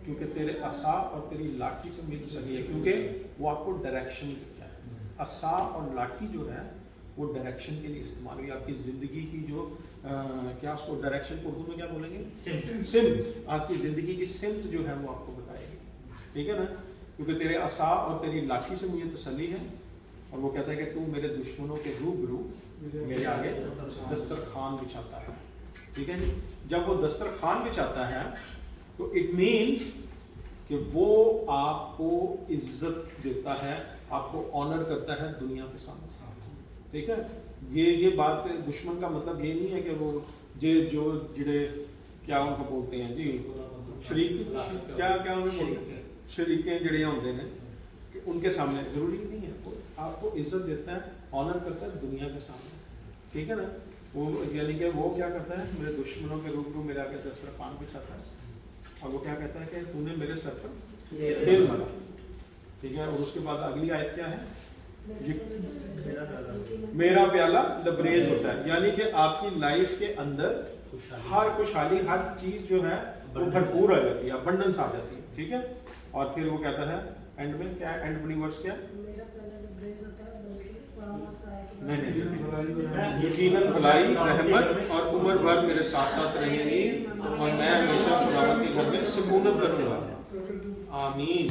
क्योंकि तेरे असा और तेरी लाठी से मेरी सगी है, क्योंकि वो आपको डायरेक्शन देता है। असा और लाठी जो है वो डायरेक्शन के लिए इस्तेमाल हुई, आपकी ज़िंदगी की जो क्या उसको डायरेक्शन को उर्दू में क्या बोलेंगे, सिमत, आपकी ज़िंदगी की सिमत जो है वो आपको बताएगी, ठीक है ना, क्योंकि तेरे असा और तेरी लाठी से मुझे तसल्ली है। और वो कहता है कि तू मेरे दुश्मनों के रूबरू मेरे आगे दस्तरखान बिछाता है, ठीक है जी। जब वो दस्तरखान बिछाता है तो इट मीन्स कि वो आपको इज्जत देता है, आपको ऑनर करता है दुनिया के सामने, ठीक है। ये बात दुश्मन का मतलब ये नहीं है कि वो जो जिड़े क्या उनको बोलते हैं जी, शरीक, क्या उन्हें बोलते हैं, शरीकें जड़े होते हैं कि उनके सामने ज़रूरी नहीं है, वो आपको इज्जत देता है, ऑनर करता है दुनिया के सामने, ठीक है ना। वो यानी कि वो क्या करता है, मेरे दुश्मनों के रूबरू मेरे आगे दस्तरखान बिछाता है, और वो क्या कहता है कि तूने मेरे सर पर तेल मला, ठीक है। और उसके बाद अगली आयत क्या है, मेरा प्याला लबरेज होता है, यानी कि आपकी लाइफ के अंदर हर खुशहाली, हर चीज़ जो है वो भरपूर आ जाती है, अबंडेंस आ जाती है, ठीक है। और फिर वो कहता है एंड में क्या, एंड बलीवर्स क्या, नहीं, यकीनन भलाई, रहमत और उम्र भर मेरे साथ साथ रहेंगी और मैं हमेशा खुदावंद के घर में सुकूनत करूंगा, आमीन।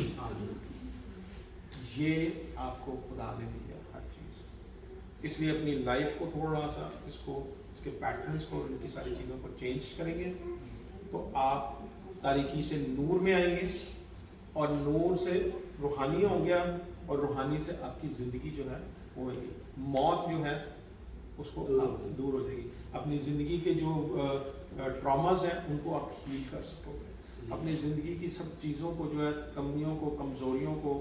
ये आपको खुदा ने दी है हर चीज़, इसलिए अपनी लाइफ को थोड़ा सा इसके पैटर्न्स को, इनकी सारी चीज़ों को चेंज करेंगे तो आप तारीकी से नूर में आएंगे, और नूर से रूहानी हो गया, और रूहानी से आपकी ज़िंदगी जो है वो होगी, मौत जो है उसको दूर हो जाएगी। अपनी ज़िंदगी के जो ट्रॉमास हैं उनको आप हील कर सकोगे, अपनी ज़िंदगी की सब चीज़ों को जो है, कमियों को, कमज़ोरियों को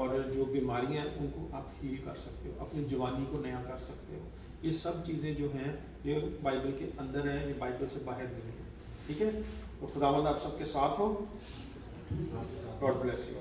और जो बीमारियां हैं उनको आप हील कर सकते हो, अपनी जवानी को नया कर सकते हो। ये सब चीज़ें जो हैं ये बाइबल के अंदर हैं, ये बाइबल से बाहर नहीं है, ठीक है। तो खुदावंद आप सबके साथ हो, गॉड ब्लेस यू।